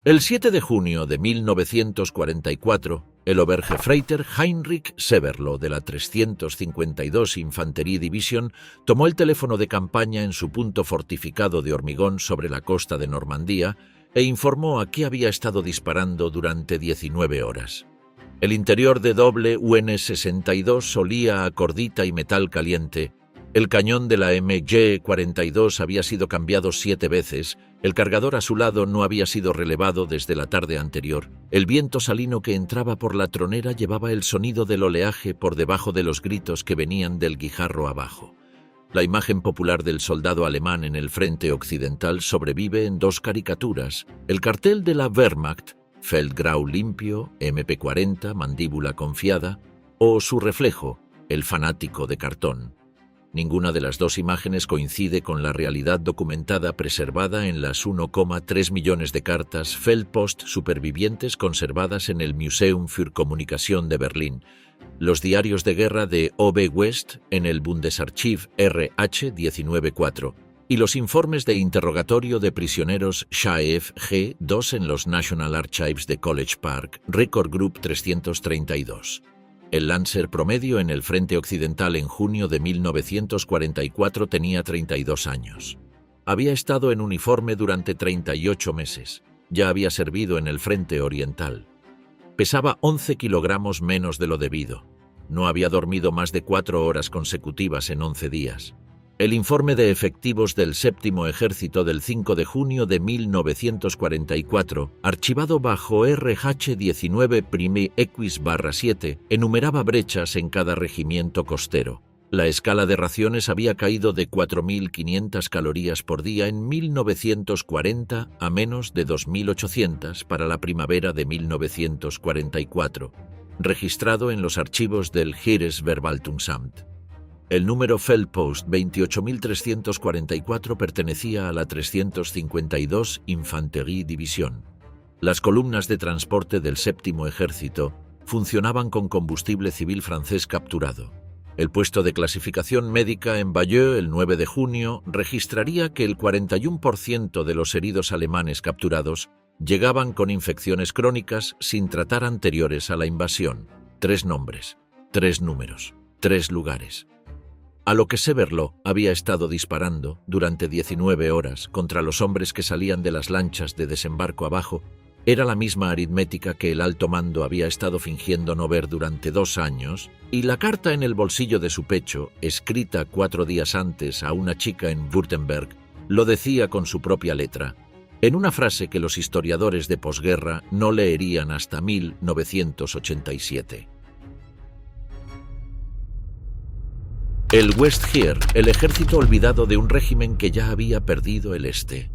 El 7 de junio de 1944, el Obergefreiter Heinrich Severlo de la 352 Infanterie Division tomó el teléfono de campaña en su punto fortificado de hormigón sobre la costa de Normandía e informó a qué había estado disparando durante 19 horas. El interior de doble UN-62 olía a cordita y metal caliente. El cañón de la MG-42 había sido cambiado 7 veces, el cargador a su lado no había sido relevado desde la tarde anterior, el viento salino que entraba por la tronera llevaba el sonido del oleaje por debajo de los gritos que venían del guijarro abajo. La imagen popular del soldado alemán en el frente occidental sobrevive en 2 caricaturas, el cartel de la Wehrmacht, Feldgrau limpio, MP40, mandíbula confiada, o su reflejo, el fanático de cartón. Ninguna de las 2 imágenes coincide con la realidad documentada preservada en las 1,3 millones de cartas Feldpost supervivientes conservadas en el Museum für Kommunikation de Berlín, los diarios de guerra de O.B. West en el Bundesarchiv RH 194 y los informes de interrogatorio de prisioneros Schaef G2 en los National Archives de College Park, Record Group 332. El Lancer promedio en el frente occidental en junio de 1944 tenía 32 años. Había estado en uniforme durante 38 meses. Ya había servido en el frente oriental. Pesaba 11 kilogramos menos de lo debido. No había dormido más de 4 horas consecutivas en 11 días. El informe de efectivos del Séptimo Ejército del 5 de junio de 1944, archivado bajo RH-19 Prime Equis/7, enumeraba brechas en cada regimiento costero. La escala de raciones había caído de 4.500 calorías por día en 1940 a menos de 2.800 para la primavera de 1944, registrado en los archivos del Heeresverwaltungsamt. El número Feldpost 28.344 pertenecía a la 352 Infanterie Division. Las columnas de transporte del Séptimo Ejército funcionaban con combustible civil francés capturado. El puesto de clasificación médica en Bayeux el 9 de junio registraría que el 41% de los heridos alemanes capturados llegaban con infecciones crónicas sin tratar anteriores a la invasión. 3 nombres, 3 números, 3 lugares. A lo que Severlo había estado disparando durante 19 horas contra los hombres que salían de las lanchas de desembarco abajo era la misma aritmética que el alto mando había estado fingiendo no ver durante 2 años, y la carta en el bolsillo de su pecho, escrita 4 días antes a una chica en Württemberg, lo decía con su propia letra, en una frase que los historiadores de posguerra no leerían hasta 1987. El Westheer, el ejército olvidado de un régimen que ya había perdido el este.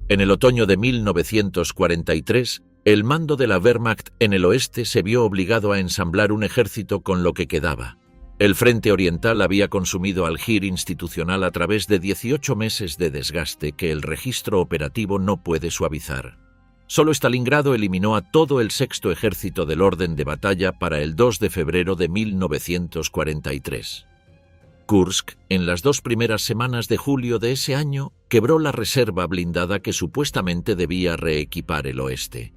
En el otoño de 1943, el mando de la Wehrmacht en el oeste se vio obligado a ensamblar un ejército con lo que quedaba. El frente oriental había consumido al Heer institucional a través de 18 meses de desgaste que el registro operativo no puede suavizar. Solo Stalingrado eliminó a todo el sexto ejército del orden de batalla para el 2 de febrero de 1943. Kursk, en las 2 primeras semanas de julio de ese año, quebró la reserva blindada que supuestamente debía reequipar el oeste.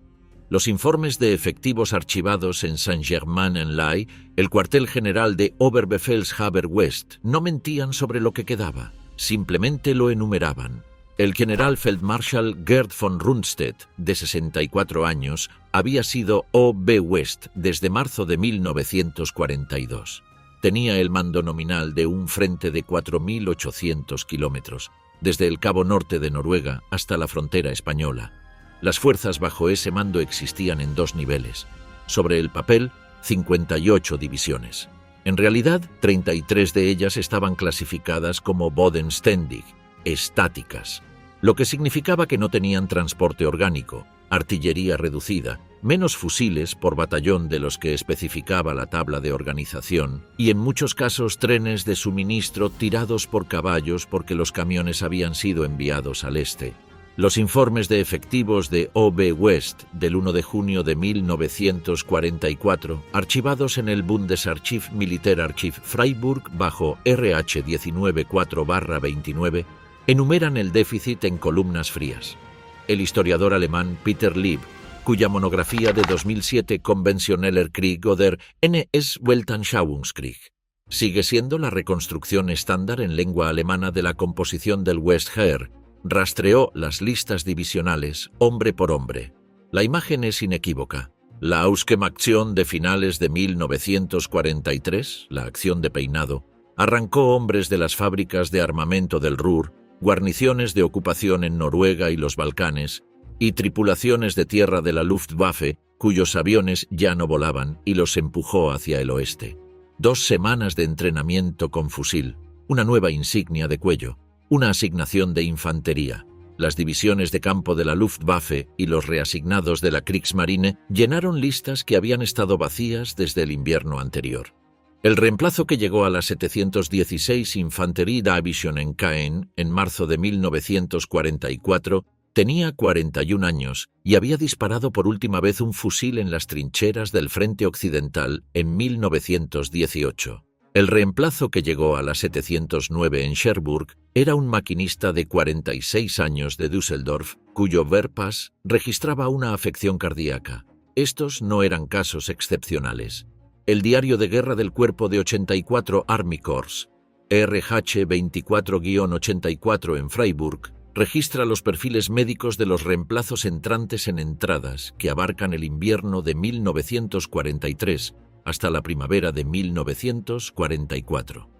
Los informes de efectivos archivados en Saint-Germain-en-Laye, el cuartel general de Oberbefehlshaber West, no mentían sobre lo que quedaba, simplemente lo enumeraban. El general Feldmarschall Gerd von Rundstedt, de 64 años, había sido O.B. West desde marzo de 1942. Tenía el mando nominal de un frente de 4.800 kilómetros, desde el Cabo Norte de Noruega hasta la frontera española. Las fuerzas bajo ese mando existían en 2 niveles. Sobre el papel, 58 divisiones. En realidad, 33 de ellas estaban clasificadas como bodenständig, estáticas, lo que significaba que no tenían transporte orgánico, artillería reducida, menos fusiles por batallón de los que especificaba la tabla de organización, y en muchos casos trenes de suministro tirados por caballos porque los camiones habían sido enviados al este. Los informes de efectivos de O.B. West del 1 de junio de 1944, archivados en el Bundesarchiv Militärarchiv Freiburg bajo RH 194/29, enumeran el déficit en columnas frías. El historiador alemán Peter Lieb cuya monografía de 2007 Konventioneller Krieg oder NS Weltanschauungskrieg sigue siendo la reconstrucción estándar en lengua alemana de la composición del Westheer. Rastreó las listas divisionales, hombre por hombre. La imagen es inequívoca. La Ausgemaaktion de finales de 1943, la acción de peinado, arrancó hombres de las fábricas de armamento del Ruhr, guarniciones de ocupación en Noruega y los Balcanes, y tripulaciones de tierra de la Luftwaffe, cuyos aviones ya no volaban, y los empujó hacia el oeste. 2 semanas de entrenamiento con fusil, una nueva insignia de cuello, una asignación de infantería. Las divisiones de campo de la Luftwaffe y los reasignados de la Kriegsmarine llenaron listas que habían estado vacías desde el invierno anterior. El reemplazo que llegó a la 716 Infanterie Division en Caen en marzo de 1944 tenía 41 años y había disparado por última vez un fusil en las trincheras del Frente Occidental en 1918. El reemplazo que llegó a la 709 en Cherbourg era un maquinista de 46 años de Düsseldorf, cuyo Wehrpass registraba una afección cardíaca. Estos no eran casos excepcionales. El diario de guerra del Cuerpo de 84 Army Corps, RH 24-84 en Freiburg, registra los perfiles médicos de los reemplazos entrantes en entradas que abarcan el invierno de 1943 hasta la primavera de 1944.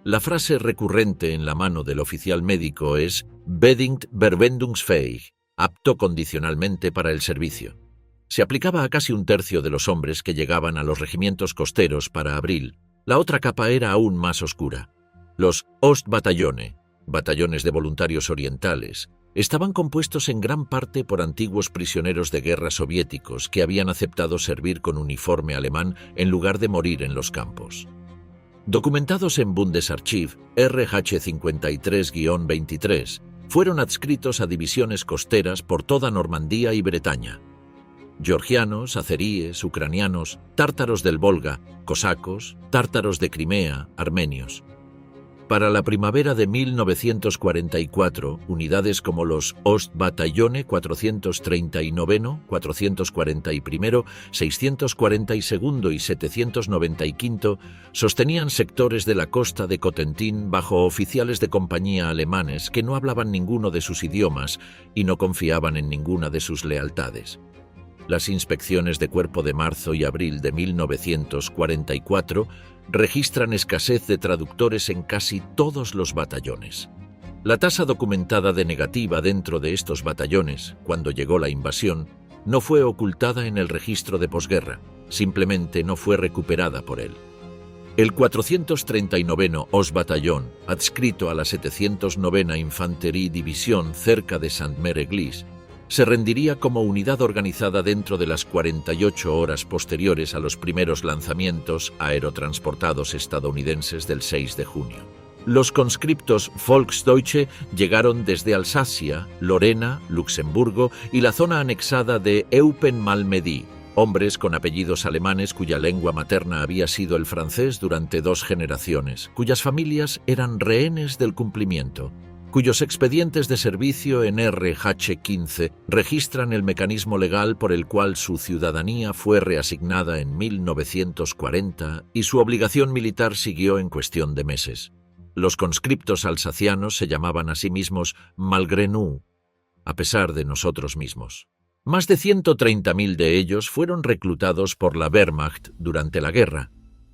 La frase recurrente en la mano del oficial médico es bedingt verwendungsfähig, apto condicionalmente para el servicio. Se aplicaba a casi un tercio de los hombres que llegaban a los regimientos costeros para abril. La otra capa era aún más oscura. Los Ostbataillone, batallones de voluntarios orientales, estaban compuestos en gran parte por antiguos prisioneros de guerra soviéticos que habían aceptado servir con uniforme alemán en lugar de morir en los campos. Documentados en Bundesarchiv RH 53-23, fueron adscritos a divisiones costeras por toda Normandía y Bretaña. Georgianos, azeríes, ucranianos, tártaros del Volga, cosacos, tártaros de Crimea, armenios. Para la primavera de 1944, unidades como los Ostbataillone 439, 441, 642 y 795 sostenían sectores de la costa de Cotentin bajo oficiales de compañía alemanes que no hablaban ninguno de sus idiomas y no confiaban en ninguna de sus lealtades. Las inspecciones de cuerpo de marzo y abril de 1944 registran escasez de traductores en casi todos los batallones. La tasa documentada de negativa dentro de estos batallones, cuando llegó la invasión, no fue ocultada en el registro de posguerra, simplemente no fue recuperada por él. El 439 Ostbataillon, adscrito a la 709 Infanterie Division cerca de Saint-Mère-Église, se rendiría como unidad organizada dentro de las 48 horas posteriores a los primeros lanzamientos aerotransportados estadounidenses del 6 de junio. Los conscriptos Volksdeutsche llegaron desde Alsacia, Lorena, Luxemburgo y la zona anexada de Eupen-Malmedy, hombres con apellidos alemanes cuya lengua materna había sido el francés durante 2 generaciones, cuyas familias eran rehenes del cumplimiento, cuyos expedientes de servicio en RH-15 registran el mecanismo legal por el cual su ciudadanía fue reasignada en 1940 y su obligación militar siguió en cuestión de meses. Los conscriptos alsacianos se llamaban a sí mismos malgré nous, a pesar de nosotros mismos. Más de 130.000 de ellos fueron reclutados por la Wehrmacht durante la guerra.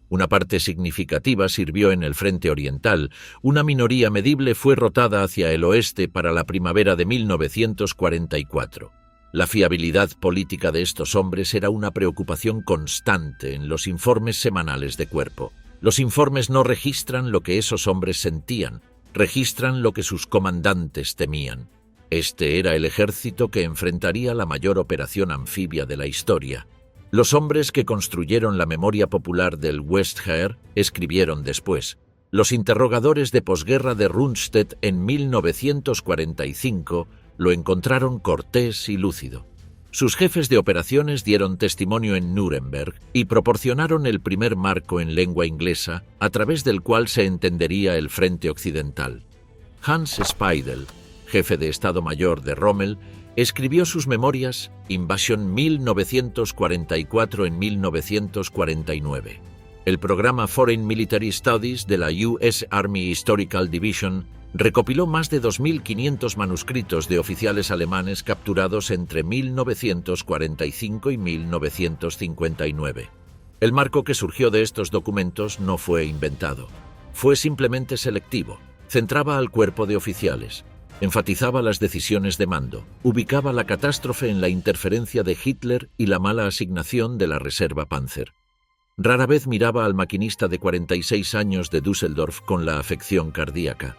Una parte significativa sirvió en el frente oriental, una minoría medible fue rotada hacia el oeste para la primavera de 1944. La fiabilidad política de estos hombres era una preocupación constante en los informes semanales de cuerpo. Los informes no registran lo que esos hombres sentían, registran lo que sus comandantes temían. Este era el ejército que enfrentaría la mayor operación anfibia de la historia. Los hombres que construyeron la memoria popular del Westheer escribieron después. Los interrogadores de posguerra de Rundstedt en 1945 lo encontraron cortés y lúcido. Sus jefes de operaciones dieron testimonio en Nuremberg y proporcionaron el primer marco en lengua inglesa a través del cual se entendería el frente occidental. Hans Speidel, jefe de Estado Mayor de Rommel, Escribió sus memorias Invasion 1944 en 1949. El programa Foreign Military Studies de la US Army Historical Division recopiló más de 2.500 manuscritos de oficiales alemanes capturados entre 1945 y 1959. El marco que surgió de estos documentos no fue inventado. Fue simplemente selectivo. Centraba al cuerpo de oficiales. Enfatizaba las decisiones de mando, ubicaba la catástrofe en la interferencia de Hitler y la mala asignación de la Reserva Panzer. Rara vez miraba al maquinista de 46 años de Düsseldorf con la afección cardíaca.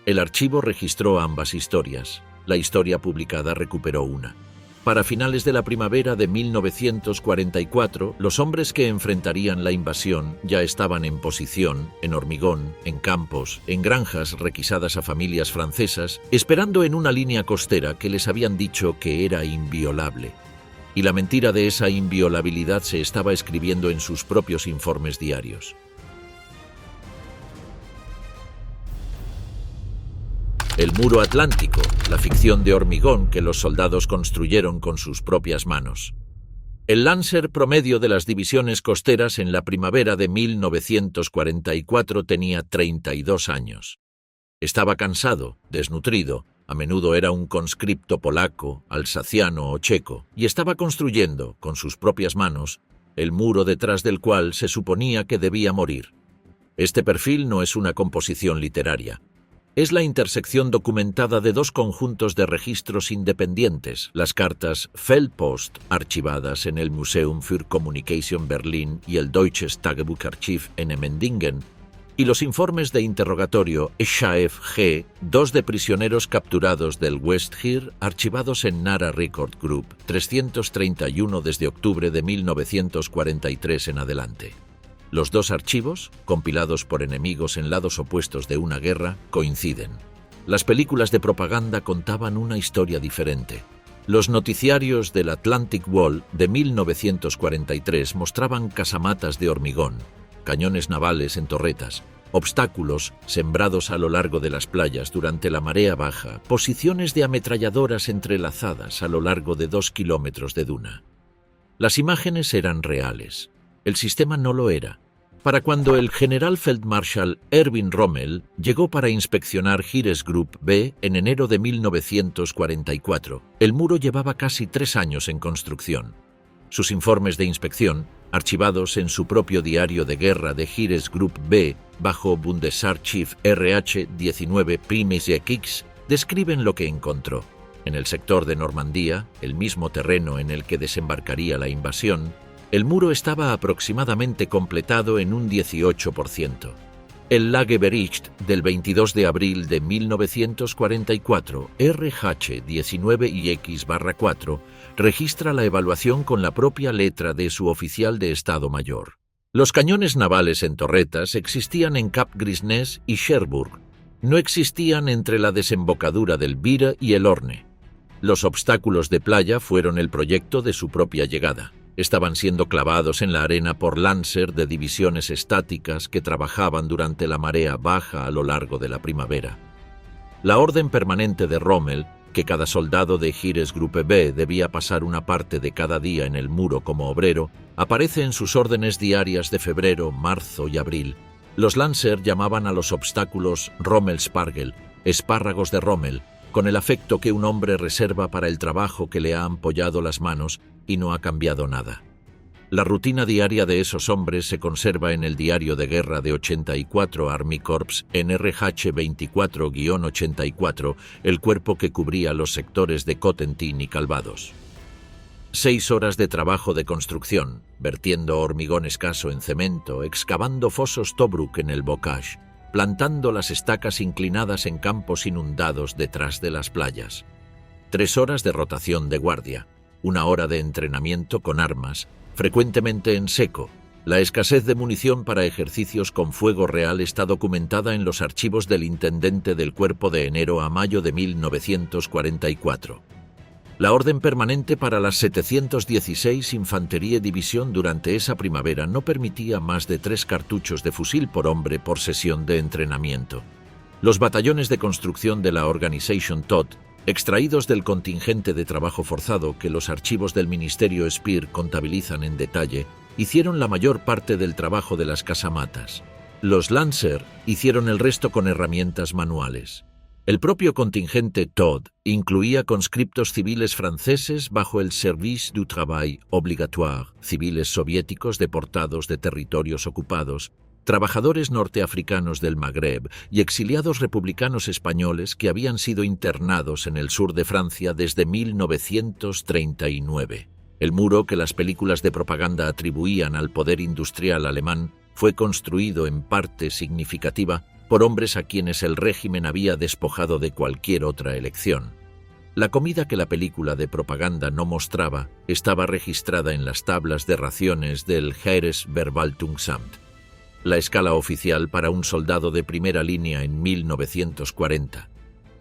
El archivo registró ambas historias. La historia publicada recuperó una. Para finales de la primavera de 1944, los hombres que enfrentarían la invasión ya estaban en posición, en hormigón, en campos, en granjas requisadas a familias francesas, esperando en una línea costera que les habían dicho que era inviolable. Y la mentira de esa inviolabilidad se estaba escribiendo en sus propios informes diarios. El muro atlántico, la ficción de hormigón que los soldados construyeron con sus propias manos. El Lancer promedio de las divisiones costeras en la primavera de 1944 tenía 32 años. Estaba cansado, desnutrido, a menudo era un conscripto polaco, alsaciano o checo, y estaba construyendo, con sus propias manos, el muro detrás del cual se suponía que debía morir. Este perfil no es una composición literaria. Es la intersección documentada de dos conjuntos de registros independientes, las cartas Feldpost, archivadas en el Museum für Kommunikation Berlin y el Deutsches Tagebucharchiv en Emmendingen, y los informes de interrogatorio Schaef G., dos de prisioneros capturados del Westheer, archivados en Nara Record Group, 331 desde octubre de 1943 en adelante. Los dos archivos, compilados por enemigos en lados opuestos de una guerra, coinciden. Las películas de propaganda contaban una historia diferente. Los noticiarios del Atlantic Wall de 1943 mostraban casamatas de hormigón, cañones navales en torretas, obstáculos sembrados a lo largo de las playas durante la marea baja, posiciones de ametralladoras entrelazadas a lo largo de 2 kilómetros de duna. Las imágenes eran reales. El sistema no lo era. Para cuando el general Feldmarschall Erwin Rommel llegó para inspeccionar Heeres Group B en enero de 1944, el muro llevaba casi 3 años en construcción. Sus informes de inspección, archivados en su propio diario de guerra de Heeres Group B bajo Bundesarchiv RH 19 Primische Kriegs, describen lo que encontró. En el sector de Normandía, el mismo terreno en el que desembarcaría la invasión, el muro estaba aproximadamente completado en un 18%. El Lagebericht del 22 de abril de 1944, RH19 y X/4, registra la evaluación con la propia letra de su oficial de Estado Mayor. Los cañones navales en torretas existían en Cap Gris-Nez y Cherbourg. No existían entre la desembocadura del Vira y el Orne. Los obstáculos de playa fueron el proyecto de su propia llegada. Estaban siendo clavados en la arena por Lancer de divisiones estáticas que trabajaban durante la marea baja a lo largo de la primavera. La orden permanente de Rommel, que cada soldado de Heeres Gruppe B debía pasar una parte de cada día en el muro como obrero, aparece en sus órdenes diarias de febrero, marzo y abril. Los Lancer llamaban a los obstáculos Rommelspargel, espárragos de Rommel, con el afecto que un hombre reserva para el trabajo que le ha ampollado las manos y no ha cambiado nada. La rutina diaria de esos hombres se conserva en el diario de guerra de 84 Army Corps NRH 24-84, el cuerpo que cubría los sectores de Cotentin y Calvados. 6 horas de trabajo de construcción, vertiendo hormigón escaso en cemento, excavando fosos Tobruk en el Bocage, plantando las estacas inclinadas en campos inundados detrás de las playas. 3 horas de rotación de guardia, 1 hora de entrenamiento con armas, frecuentemente en seco. La escasez de munición para ejercicios con fuego real está documentada en los archivos del intendente del cuerpo de enero a mayo de 1944. La orden permanente para las 716 Infantería División durante esa primavera no permitía más de 3 cartuchos de fusil por hombre por sesión de entrenamiento. Los batallones de construcción de la Organisation Todt extraídos del contingente de trabajo forzado que los archivos del Ministerio Speer contabilizan en detalle, hicieron la mayor parte del trabajo de las casamatas. Los Lancer hicieron el resto con herramientas manuales. El propio contingente Todd incluía conscriptos civiles franceses bajo el Service du Travail Obligatoire, civiles soviéticos deportados de territorios ocupados, trabajadores norteafricanos del Magreb y exiliados republicanos españoles que habían sido internados en el sur de Francia desde 1939. El muro que las películas de propaganda atribuían al poder industrial alemán fue construido en parte significativa por hombres a quienes el régimen había despojado de cualquier otra elección. La comida que la película de propaganda no mostraba estaba registrada en las tablas de raciones del Heeresverwaltungsamt, la escala oficial para un soldado de primera línea en 1940.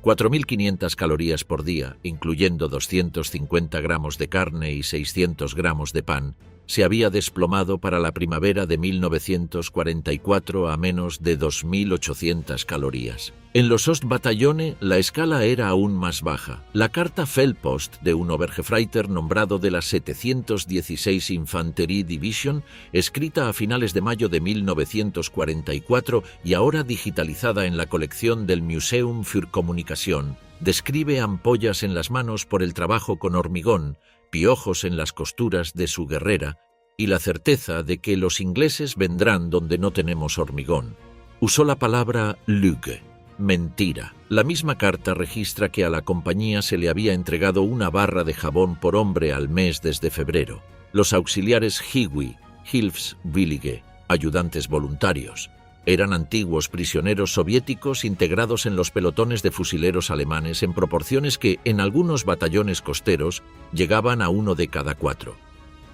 4.500 calorías por día, incluyendo 250 gramos de carne y 600 gramos de pan, se había desplomado para la primavera de 1944 a menos de 2.800 calorías. En los Ostbataillone la escala era aún más baja. La carta Feldpost de un Obergefreiter nombrado de la 716 Infanterie Division, escrita a finales de mayo de 1944 y ahora digitalizada en la colección del Museum für Kommunikation, describe ampollas en las manos por el trabajo con hormigón, piojos en las costuras de su guerrera y la certeza de que los ingleses vendrán donde no tenemos hormigón. Usó la palabra Lüge, mentira. La misma carta registra que a la compañía se le había entregado una barra de jabón por hombre al mes desde febrero. Los auxiliares Hiwi, Hilfswillige, ayudantes voluntarios, eran antiguos prisioneros soviéticos integrados en los pelotones de fusileros alemanes en proporciones que, en algunos batallones costeros, llegaban a 1 de cada 4.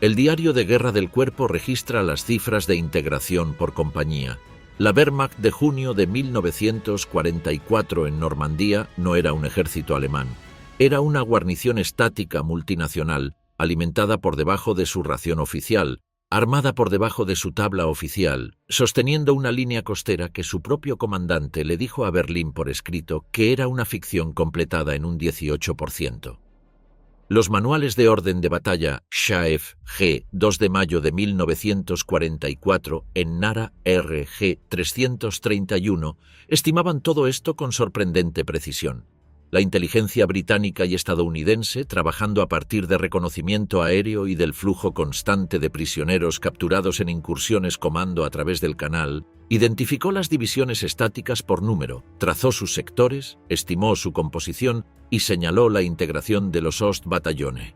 El diario de guerra del cuerpo registra las cifras de integración por compañía. La Wehrmacht de junio de 1944 en Normandía no era un ejército alemán. Era una guarnición estática multinacional, alimentada por debajo de su ración oficial, armada por debajo de su tabla oficial, sosteniendo una línea costera que su propio comandante le dijo a Berlín por escrito que era una ficción completada en un 18%. Los manuales de orden de batalla Schaef G. 2 de mayo de 1944 en Nara RG 331 estimaban todo esto con sorprendente precisión. La inteligencia británica y estadounidense, trabajando a partir de reconocimiento aéreo y del flujo constante de prisioneros capturados en incursiones comando a través del canal, identificó las divisiones estáticas por número, trazó sus sectores, estimó su composición y señaló la integración de los Ostbataillone.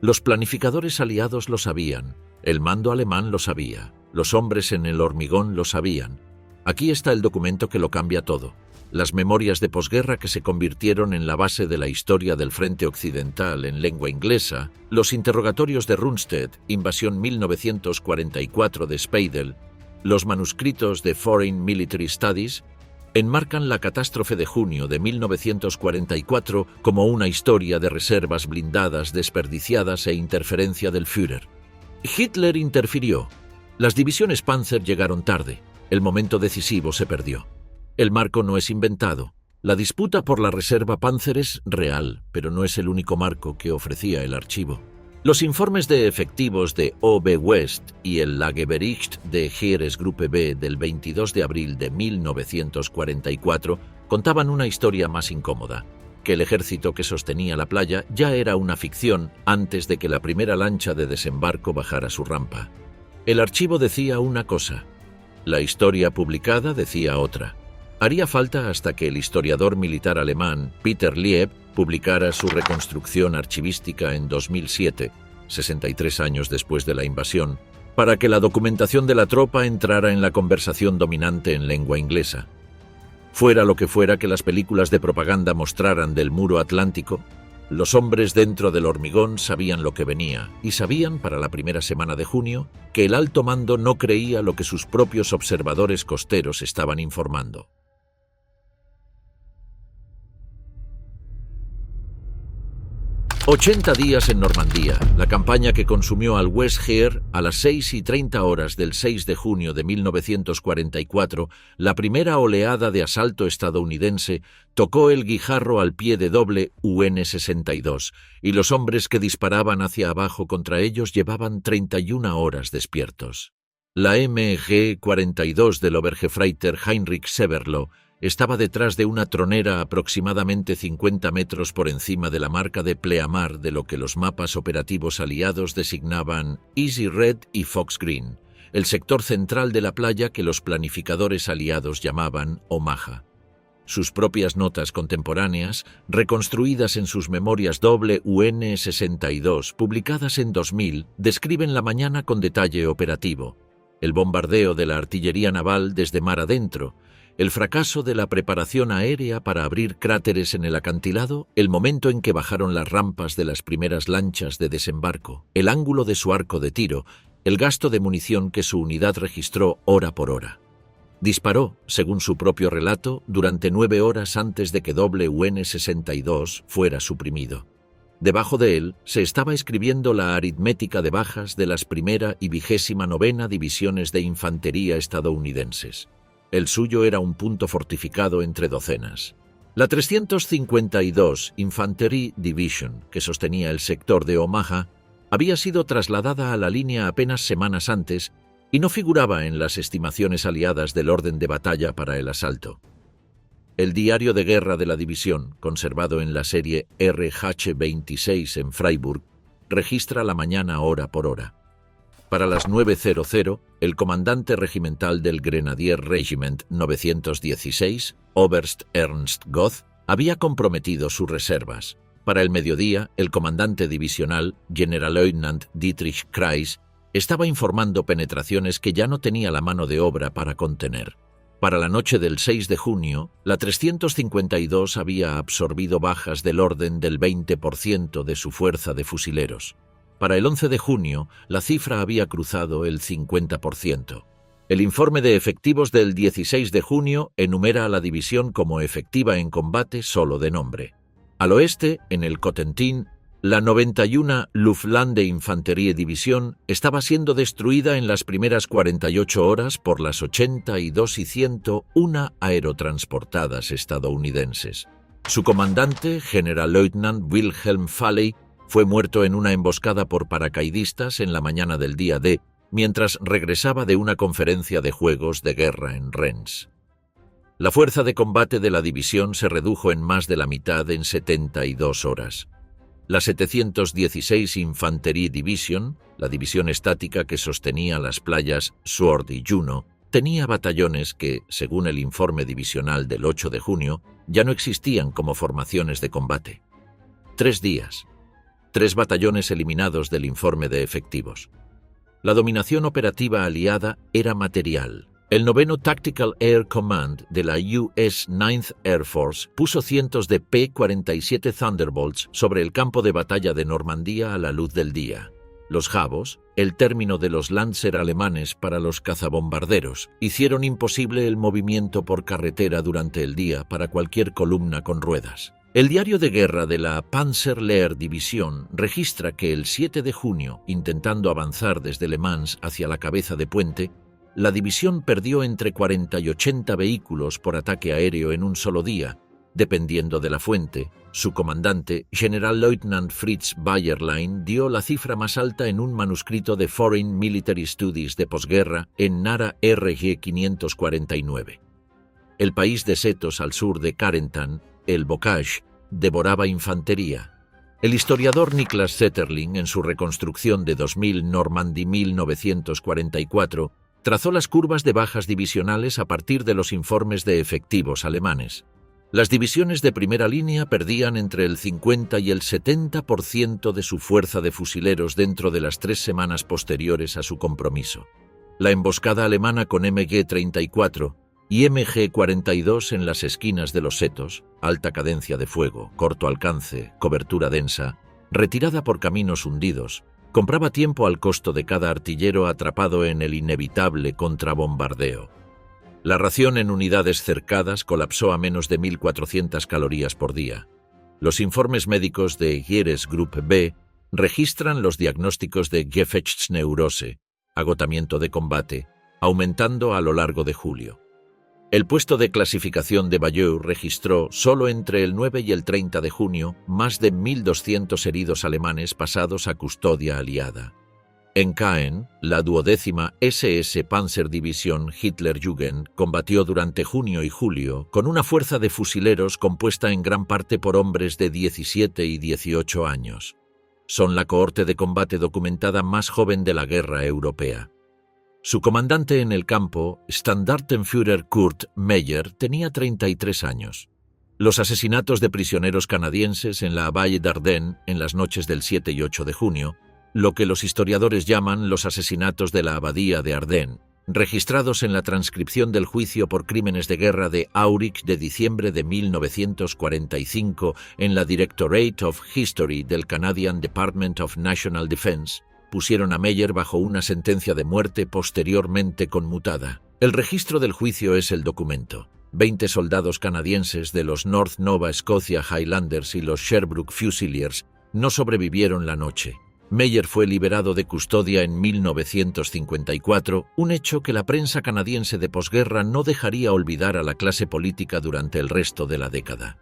Los planificadores aliados lo sabían, el mando alemán lo sabía, los hombres en el hormigón lo sabían. Aquí está el documento que lo cambia todo. Las memorias de posguerra que se convirtieron en la base de la historia del frente occidental en lengua inglesa, los interrogatorios de Rundstedt, Invasión 1944 de Speidel, los manuscritos de Foreign Military Studies, enmarcan la catástrofe de junio de 1944 como una historia de reservas blindadas desperdiciadas e interferencia del Führer. Hitler interfirió. Las divisiones Panzer llegaron tarde. El momento decisivo se perdió. El marco no es inventado. La disputa por la reserva Panzer es real, pero no es el único marco que ofrecía el archivo. Los informes de efectivos de O.B. West y el Lagebericht de Heeresgruppe B del 22 de abril de 1944 contaban una historia más incómoda, que el ejército que sostenía la playa ya era una ficción antes de que la primera lancha de desembarco bajara su rampa. El archivo decía una cosa, la historia publicada decía otra. Haría falta hasta que el historiador militar alemán Peter Lieb publicara su reconstrucción archivística en 2007, 63 años después de la invasión, para que la documentación de la tropa entrara en la conversación dominante en lengua inglesa. Fuera lo que fuera que las películas de propaganda mostraran del muro atlántico, los hombres dentro del hormigón sabían lo que venía, y sabían, para la primera semana de junio, que el alto mando no creía lo que sus propios observadores costeros estaban informando. 80 días en Normandía, la campaña que consumió al West Heer a las 6:30 del 6 de junio de 1944, la primera oleada de asalto estadounidense tocó el guijarro al pie de doble UN-62, y los hombres que disparaban hacia abajo contra ellos llevaban 31 horas despiertos. La MG-42 del Obergefreiter Heinrich Severloh estaba detrás de una tronera aproximadamente 50 metros por encima de la marca de pleamar de lo que los mapas operativos aliados designaban Easy Red y Fox Green, el sector central de la playa que los planificadores aliados llamaban Omaha. Sus propias notas contemporáneas, reconstruidas en sus memorias UN-62, publicadas en 2000, describen la mañana con detalle operativo: el bombardeo de la artillería naval desde mar adentro, el fracaso de la preparación aérea para abrir cráteres en el acantilado, el momento en que bajaron las rampas de las primeras lanchas de desembarco, el ángulo de su arco de tiro, el gasto de munición que su unidad registró hora por hora. Disparó, según su propio relato, durante 9 horas antes de que UN-62 fuera suprimido. Debajo de él se estaba escribiendo la aritmética de bajas de las 1ª y 29ª divisiones de infantería estadounidenses. El suyo era un punto fortificado entre docenas. La 352 Infantry Division, que sostenía el sector de Omaha, había sido trasladada a la línea apenas semanas antes y no figuraba en las estimaciones aliadas del orden de batalla para el asalto. El diario de guerra de la división, conservado en la serie RH-26 en Freiburg, registra la mañana hora por hora. Para las 9:00, el comandante regimental del Grenadier Regiment 916, Oberst Ernst Goth, había comprometido sus reservas. Para el mediodía, el comandante divisional, Generalleutnant Dietrich Kreis, estaba informando penetraciones que ya no tenía la mano de obra para contener. Para la noche del 6 de junio, la 352 había absorbido bajas del orden del 20% de su fuerza de fusileros. Para el 11 de junio, la cifra había cruzado el 50%. El informe de efectivos del 16 de junio enumera a la división como efectiva en combate solo de nombre. Al oeste, en el Cotentin, la 91 Luftlande Infanterie División estaba siendo destruida en las primeras 48 horas por las 82 y 101 aerotransportadas estadounidenses. Su comandante, Generalleutnant Wilhelm Falley, fue muerto en una emboscada por paracaidistas en la mañana del día D, mientras regresaba de una conferencia de juegos de guerra en Rennes. La fuerza de combate de la división se redujo en más de la mitad en 72 horas. La 716 Infanterie Division, la división estática que sostenía las playas Sword y Juno, tenía batallones que, según el informe divisional del 8 de junio, ya no existían como formaciones de combate. 3 días. 3 batallones eliminados del informe de efectivos. La dominación operativa aliada era material. El 9º Tactical Air Command de la US 9th Air Force puso cientos de P-47 Thunderbolts sobre el campo de batalla de Normandía a la luz del día. Los Javos, el término de los Lancer alemanes para los cazabombarderos, hicieron imposible el movimiento por carretera durante el día para cualquier columna con ruedas. El diario de guerra de la Panzerlehr División registra que el 7 de junio, intentando avanzar desde Le Mans hacia la cabeza de puente, la división perdió entre 40 y 80 vehículos por ataque aéreo en un solo día, dependiendo de la fuente. Su comandante, Generalleutnant Fritz Bayerlein, dio la cifra más alta en un manuscrito de Foreign Military Studies de posguerra en Nara RG 549. El país de setos al sur de Carentan, el Bocage, devoraba infantería. El historiador Niklas Zetterling, en su reconstrucción de 2000 Normandie 1944, trazó las curvas de bajas divisionales a partir de los informes de efectivos alemanes. Las divisiones de primera línea perdían entre el 50 y el 70% de su fuerza de fusileros dentro de las 3 semanas posteriores a su compromiso. La emboscada alemana con MG-34 y MG-42 en las esquinas de los setos, alta cadencia de fuego, corto alcance, cobertura densa, retirada por caminos hundidos, compraba tiempo al costo de cada artillero atrapado en el inevitable contrabombardeo. La ración en unidades cercadas colapsó a menos de 1.400 calorías por día. Los informes médicos de Heeresgruppe B registran los diagnósticos de Gefechtsneurose, agotamiento de combate, aumentando a lo largo de julio. El puesto de clasificación de Bayeux registró solo entre el 9 y el 30 de junio más de 1.200 heridos alemanes pasados a custodia aliada. En Caen, la 12ª SS Panzerdivision Hitlerjugend combatió durante junio y julio con una fuerza de fusileros compuesta en gran parte por hombres de 17 y 18 años. Son la cohorte de combate documentada más joven de la guerra europea. Su comandante en el campo, Standartenführer Kurt Meyer, tenía 33 años. Los asesinatos de prisioneros canadienses en la Valle d'Ardennes en las noches del 7 y 8 de junio, lo que los historiadores llaman los asesinatos de la Abadía de Ardennes, registrados en la transcripción del juicio por crímenes de guerra de Aurich de diciembre de 1945 en la Directorate of History del Canadian Department of National Defence, pusieron a Meyer bajo una sentencia de muerte posteriormente conmutada. El registro del juicio es el documento. 20 soldados canadienses de los North Nova Scotia Highlanders y los Sherbrooke Fusiliers no sobrevivieron la noche. Meyer fue liberado de custodia en 1954, un hecho que la prensa canadiense de posguerra no dejaría olvidar a la clase política durante el resto de la década.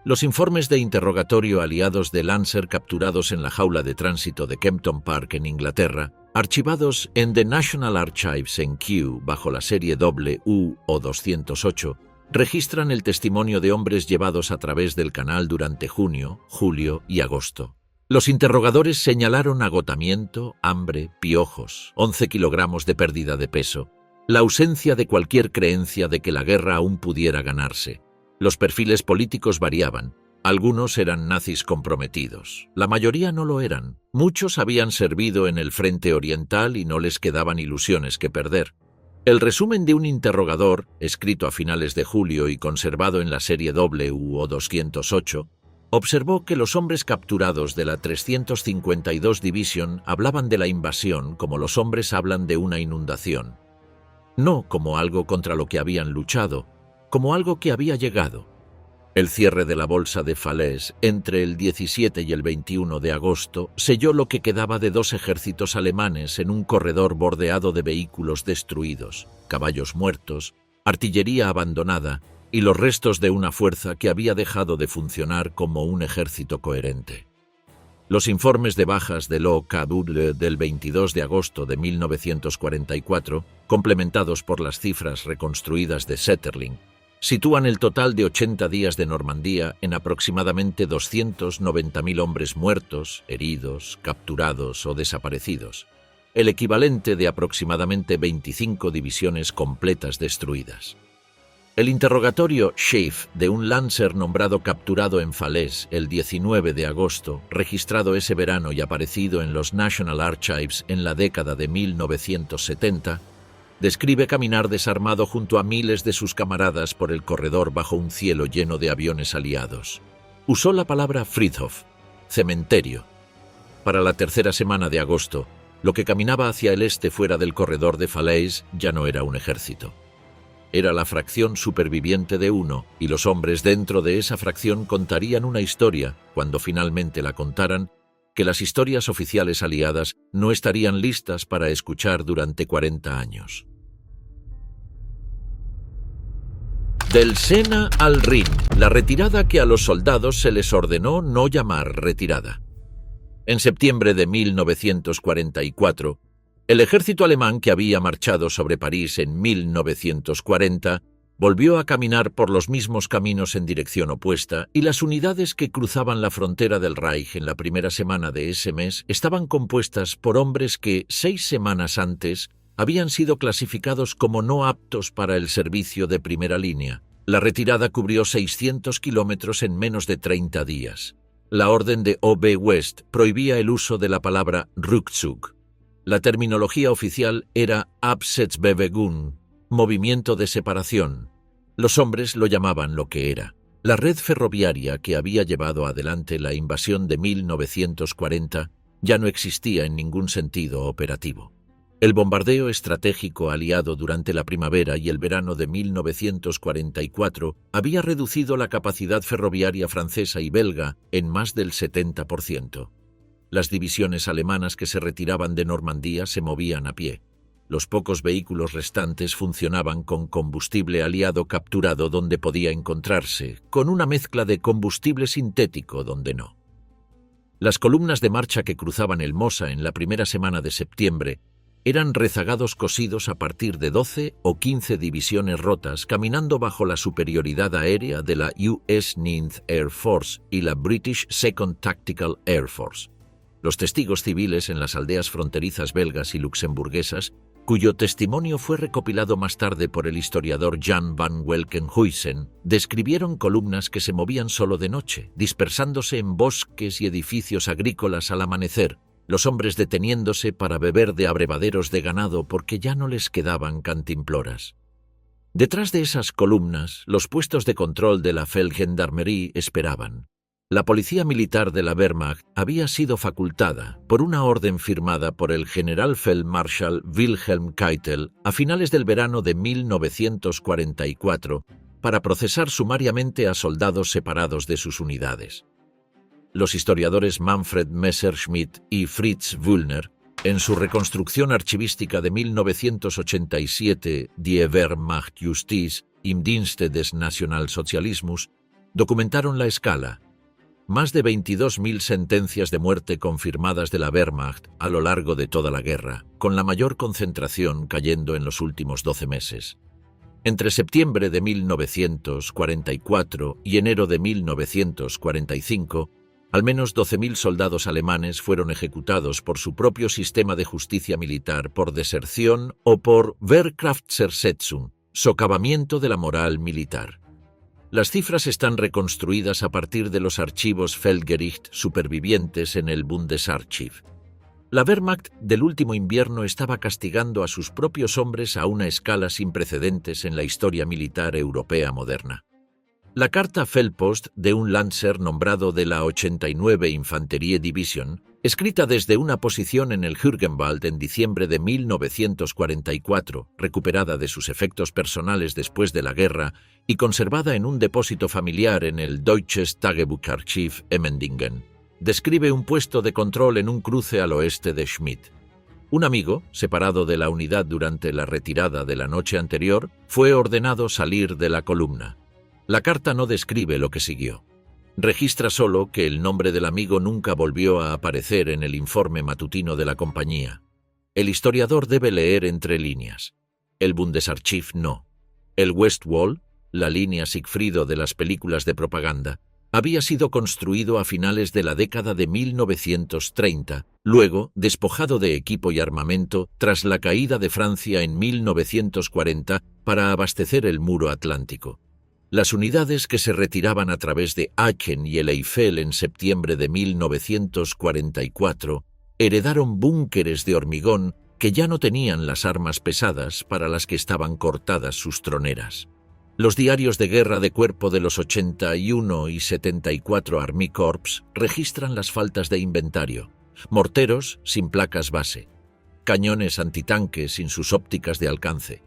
Los informes de interrogatorio aliados de Lancer capturados en la jaula de tránsito de Kempton Park en Inglaterra, archivados en The National Archives en Kew bajo la serie WU o 208, registran el testimonio de hombres llevados a través del canal durante junio, julio y agosto. Los interrogadores señalaron agotamiento, hambre, piojos, 11 kilogramos de pérdida de peso, la ausencia de cualquier creencia de que la guerra aún pudiera ganarse. Los perfiles políticos variaban. Algunos eran nazis comprometidos. La mayoría no lo eran. Muchos habían servido en el frente oriental y no les quedaban ilusiones que perder. El resumen de un interrogador, escrito a finales de julio y conservado en la serie WU o 208, observó que los hombres capturados de la 352 Division hablaban de la invasión como los hombres hablan de una inundación. No como algo contra lo que habían luchado, como algo que había llegado. El cierre de la bolsa de Falaise entre el 17 y el 21 de agosto selló lo que quedaba de 2 ejércitos alemanes en un corredor bordeado de vehículos destruidos, caballos muertos, artillería abandonada y los restos de una fuerza que había dejado de funcionar como un ejército coherente. Los informes de bajas de l'OKW del 22 de agosto de 1944, complementados por las cifras reconstruidas de Setterling, sitúan el total de 80 días de Normandía en aproximadamente 290.000 hombres muertos, heridos, capturados o desaparecidos, el equivalente de aproximadamente 25 divisiones completas destruidas. El interrogatorio Schaeff de un Lancer nombrado capturado en Falaise el 19 de agosto, registrado ese verano y aparecido en los National Archives en la década de 1970, describe caminar desarmado junto a miles de sus camaradas por el corredor bajo un cielo lleno de aviones aliados. Usó la palabra Friedhof, cementerio. Para la tercera semana de agosto, lo que caminaba hacia el este fuera del corredor de Falaise ya no era un ejército. Era la fracción superviviente de uno, y los hombres dentro de esa fracción contarían una historia, cuando finalmente la contaran, que las historias oficiales aliadas no estarían listas para escuchar durante 40 años. Del Sena al Rin, la retirada que a los soldados se les ordenó no llamar retirada. En septiembre de 1944, el ejército alemán que había marchado sobre París en 1940 volvió a caminar por los mismos caminos en dirección opuesta y las unidades que cruzaban la frontera del Reich en la primera semana de ese mes estaban compuestas por hombres que 6 semanas antes habían sido clasificados como no aptos para el servicio de primera línea. La retirada cubrió 600 kilómetros en menos de 30 días. La orden de O.B. West prohibía el uso de la palabra Rückzug. La terminología oficial era Absetzbewegung, movimiento de separación. Los hombres lo llamaban lo que era. La red ferroviaria que había llevado adelante la invasión de 1940 ya no existía en ningún sentido operativo. El bombardeo estratégico aliado durante la primavera y el verano de 1944 había reducido la capacidad ferroviaria francesa y belga en más del 70%. Las divisiones alemanas que se retiraban de Normandía se movían a pie. Los pocos vehículos restantes funcionaban con combustible aliado capturado donde podía encontrarse, con una mezcla de combustible sintético donde no. Las columnas de marcha que cruzaban el Mosa en la primera semana de septiembre eran rezagados cosidos a partir de 12 o 15 divisiones rotas caminando bajo la superioridad aérea de la US 9th Air Force y la British 2nd Tactical Air Force. Los testigos civiles en las aldeas fronterizas belgas y luxemburguesas, cuyo testimonio fue recopilado más tarde por el historiador Jan van Welkenhuizen, describieron columnas que se movían solo de noche, dispersándose en bosques y edificios agrícolas al amanecer, los hombres deteniéndose para beber de abrevaderos de ganado porque ya no les quedaban cantimploras. Detrás de esas columnas, los puestos de control de la Feldgendarmerie esperaban. La policía militar de la Wehrmacht había sido facultada por una orden firmada por el general Feldmarschall Wilhelm Keitel a finales del verano de 1944 para procesar sumariamente a soldados separados de sus unidades. Los historiadores Manfred Messerschmitt y Fritz Wüllner, en su reconstrucción archivística de 1987 Die Wehrmachtjustiz im Dienste des Nationalsozialismus, documentaron la escala. Más de 22.000 sentencias de muerte confirmadas de la Wehrmacht a lo largo de toda la guerra, con la mayor concentración cayendo en los últimos 12 meses. Entre septiembre de 1944 y enero de 1945, al menos 12.000 soldados alemanes fueron ejecutados por su propio sistema de justicia militar por deserción o por Wehrkraftzersetzung, socavamiento de la moral militar. Las cifras están reconstruidas a partir de los archivos Feldgericht supervivientes en el Bundesarchiv. La Wehrmacht del último invierno estaba castigando a sus propios hombres a una escala sin precedentes en la historia militar europea moderna. La carta Feldpost de un Lancer nombrado de la 89 Infanterie Division, escrita desde una posición en el Hürgenwald en diciembre de 1944, recuperada de sus efectos personales después de la guerra y conservada en un depósito familiar en el Deutsches Tagebucharchiv Emmendingen, describe un puesto de control en un cruce al oeste de Schmidt. Un amigo, separado de la unidad durante la retirada de la noche anterior, fue ordenado salir de la columna. La carta no describe lo que siguió. Registra solo que el nombre del amigo nunca volvió a aparecer en el informe matutino de la compañía. El historiador debe leer entre líneas. El Bundesarchiv no. El Westwall, la línea Sigfrido de las películas de propaganda, había sido construido a finales de la década de 1930, luego despojado de equipo y armamento tras la caída de Francia en 1940 para abastecer el muro atlántico. Las unidades que se retiraban a través de Aachen y el Eifel en septiembre de 1944 heredaron búnkeres de hormigón que ya no tenían las armas pesadas para las que estaban cortadas sus troneras. Los diarios de guerra de cuerpo de los 81 y 74 Army Corps registran las faltas de inventario: morteros sin placas base, cañones antitanque sin sus ópticas de alcance,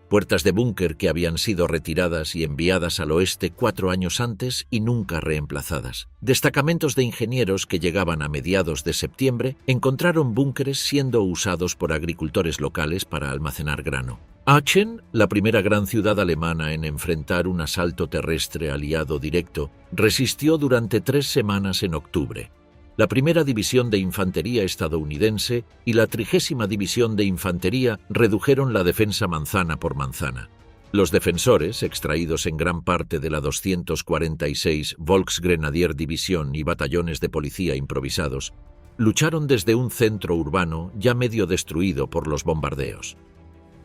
puertas de búnker que habían sido retiradas y enviadas al oeste 4 años antes y nunca reemplazadas. Destacamentos de ingenieros que llegaban a mediados de septiembre encontraron búnkeres siendo usados por agricultores locales para almacenar grano. Aachen, la primera gran ciudad alemana en enfrentar un asalto terrestre aliado directo, resistió durante 3 semanas en octubre. La primera división de infantería estadounidense y la 30ª división de infantería redujeron la defensa manzana por manzana. Los defensores, extraídos en gran parte de la 246 Volksgrenadier Division y batallones de policía improvisados, lucharon desde un centro urbano ya medio destruido por los bombardeos.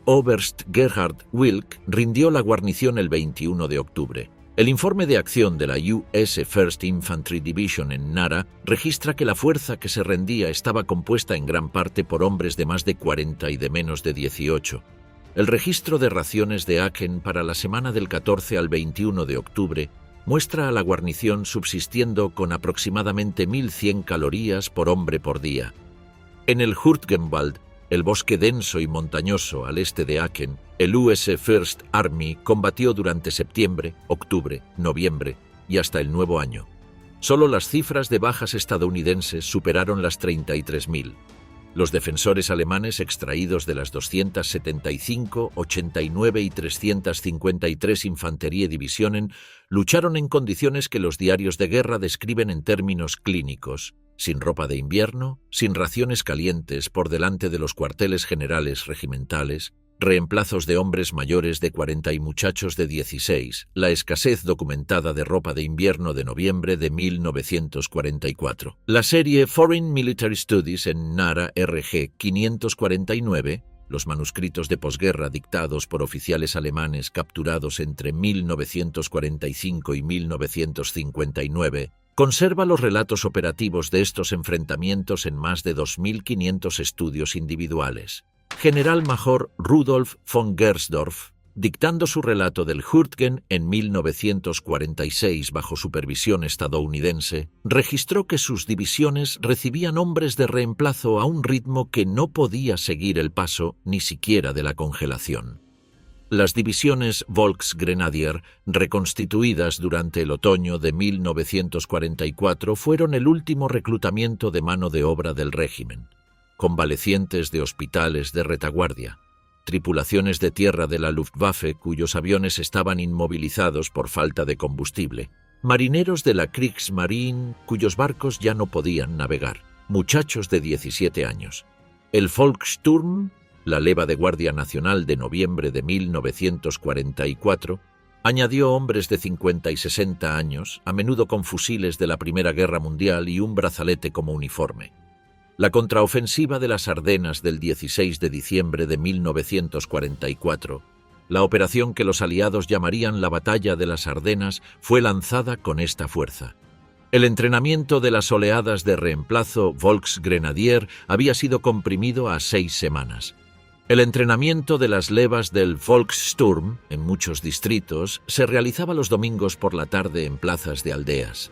Oberst Gerhard Wilk rindió la guarnición el 21 de octubre. El informe de acción de la US 1st Infantry Division en Nara registra que la fuerza que se rendía estaba compuesta en gran parte por hombres de más de 40 y de menos de 18. El registro de raciones de Aachen para la semana del 14 al 21 de octubre muestra a la guarnición subsistiendo con aproximadamente 1.100 calorías por hombre por día. En el Hürtgenwald, el bosque denso y montañoso al este de Aachen, el US First Army combatió durante septiembre, octubre, noviembre y hasta el nuevo año. Solo las cifras de bajas estadounidenses superaron las 33.000. Los defensores alemanes extraídos de las 275, 89 y 353 Infanterie-Divisionen lucharon en condiciones que los diarios de guerra describen en términos clínicos, sin ropa de invierno, sin raciones calientes por delante de los cuarteles generales regimentales, reemplazos de hombres mayores de 40 y muchachos de 16, la escasez documentada de ropa de invierno de noviembre de 1944. La serie Foreign Military Studies en NARA RG 549, los manuscritos de posguerra dictados por oficiales alemanes capturados entre 1945 y 1959, conserva los relatos operativos de estos enfrentamientos en más de 2.500 estudios individuales. General Major Rudolf von Gersdorf, dictando su relato del Hurtgen en 1946 bajo supervisión estadounidense, registró que sus divisiones recibían hombres de reemplazo a un ritmo que no podía seguir el paso ni siquiera de la congelación. Las divisiones Volksgrenadier, reconstituidas durante el otoño de 1944, fueron el último reclutamiento de mano de obra del régimen. Convalecientes de hospitales de retaguardia, tripulaciones de tierra de la Luftwaffe cuyos aviones estaban inmovilizados por falta de combustible, marineros de la Kriegsmarine cuyos barcos ya no podían navegar, muchachos de 17 años. El Volkssturm, la leva de Guardia Nacional de noviembre de 1944, añadió hombres de 50 y 60 años, a menudo con fusiles de la Primera Guerra Mundial y un brazalete como uniforme. La contraofensiva de las Ardenas del 16 de diciembre de 1944, la operación que los aliados llamarían la Batalla de las Ardenas, fue lanzada con esta fuerza. El entrenamiento de las oleadas de reemplazo Volksgrenadier había sido comprimido a 6 semanas. El entrenamiento de las levas del Volkssturm, en muchos distritos, se realizaba los domingos por la tarde en plazas de aldeas.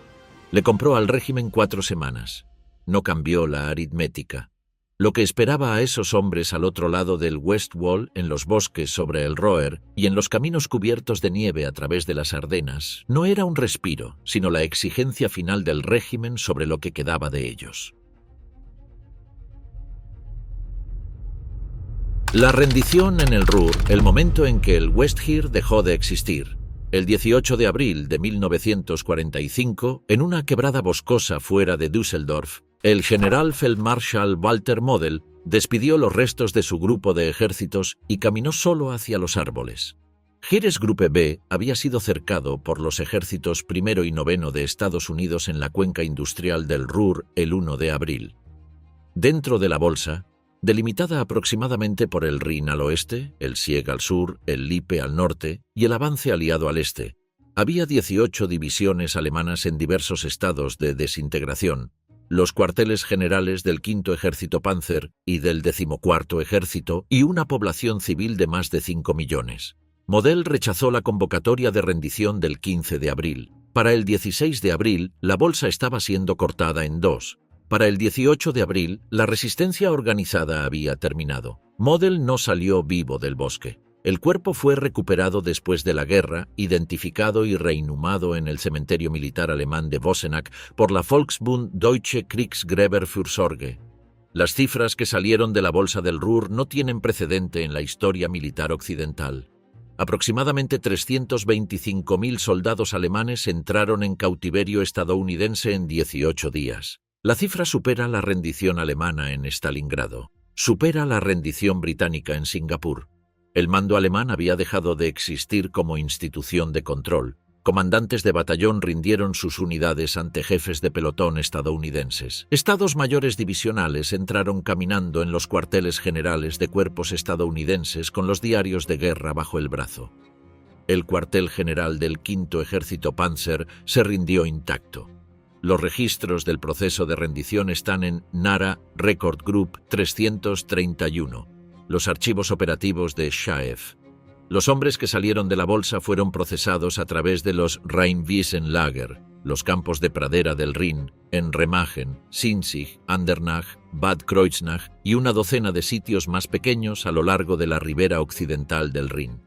Le compró al régimen 4 semanas. No cambió la aritmética. Lo que esperaba a esos hombres al otro lado del Westwall, en los bosques sobre el Roer y en los caminos cubiertos de nieve a través de las Ardenas, no era un respiro, sino la exigencia final del régimen sobre lo que quedaba de ellos. La rendición en el Ruhr, el momento en que el Westheer dejó de existir. El 18 de abril de 1945, en una quebrada boscosa fuera de Düsseldorf, el general Feldmarschall Walter Model despidió los restos de su grupo de ejércitos y caminó solo hacia los árboles. Heeresgruppe B había sido cercado por los ejércitos primero y noveno de Estados Unidos en la cuenca industrial del Ruhr el 1 de abril. Dentro de la bolsa, delimitada aproximadamente por el Rin al oeste, el Sieg al sur, el Lippe al norte y el avance aliado al este, había 18 divisiones alemanas en diversos estados de desintegración, los cuarteles generales del V Ejército Panzer y del XIV Ejército y una población civil de más de 5 millones. Model rechazó la convocatoria de rendición del 15 de abril. Para el 16 de abril, la bolsa estaba siendo cortada en 2. Para el 18 de abril, la resistencia organizada había terminado. Model no salió vivo del bosque. El cuerpo fue recuperado después de la guerra, identificado y reinhumado en el cementerio militar alemán de Vossenack por la Volksbund Deutsche Kriegsgräberfürsorge. Las cifras que salieron de la bolsa del Ruhr no tienen precedente en la historia militar occidental. Aproximadamente 325.000 soldados alemanes entraron en cautiverio estadounidense en 18 días. La cifra supera la rendición alemana en Stalingrado, supera la rendición británica en Singapur. El mando alemán había dejado de existir como institución de control. Comandantes de batallón rindieron sus unidades ante jefes de pelotón estadounidenses. Estados mayores divisionales entraron caminando en los cuarteles generales de cuerpos estadounidenses con los diarios de guerra bajo el brazo. El cuartel general del V Ejército Panzer se rindió intacto. Los registros del proceso de rendición están en NARA Record Group 331, los archivos operativos de Schaef. Los hombres que salieron de la bolsa fueron procesados a través de los Rheinwiesenlager, los campos de pradera del Rin, en Remagen, Sinzig, Andernach Bad Kreuznach y una docena de sitios más pequeños a lo largo de la ribera occidental del Rin.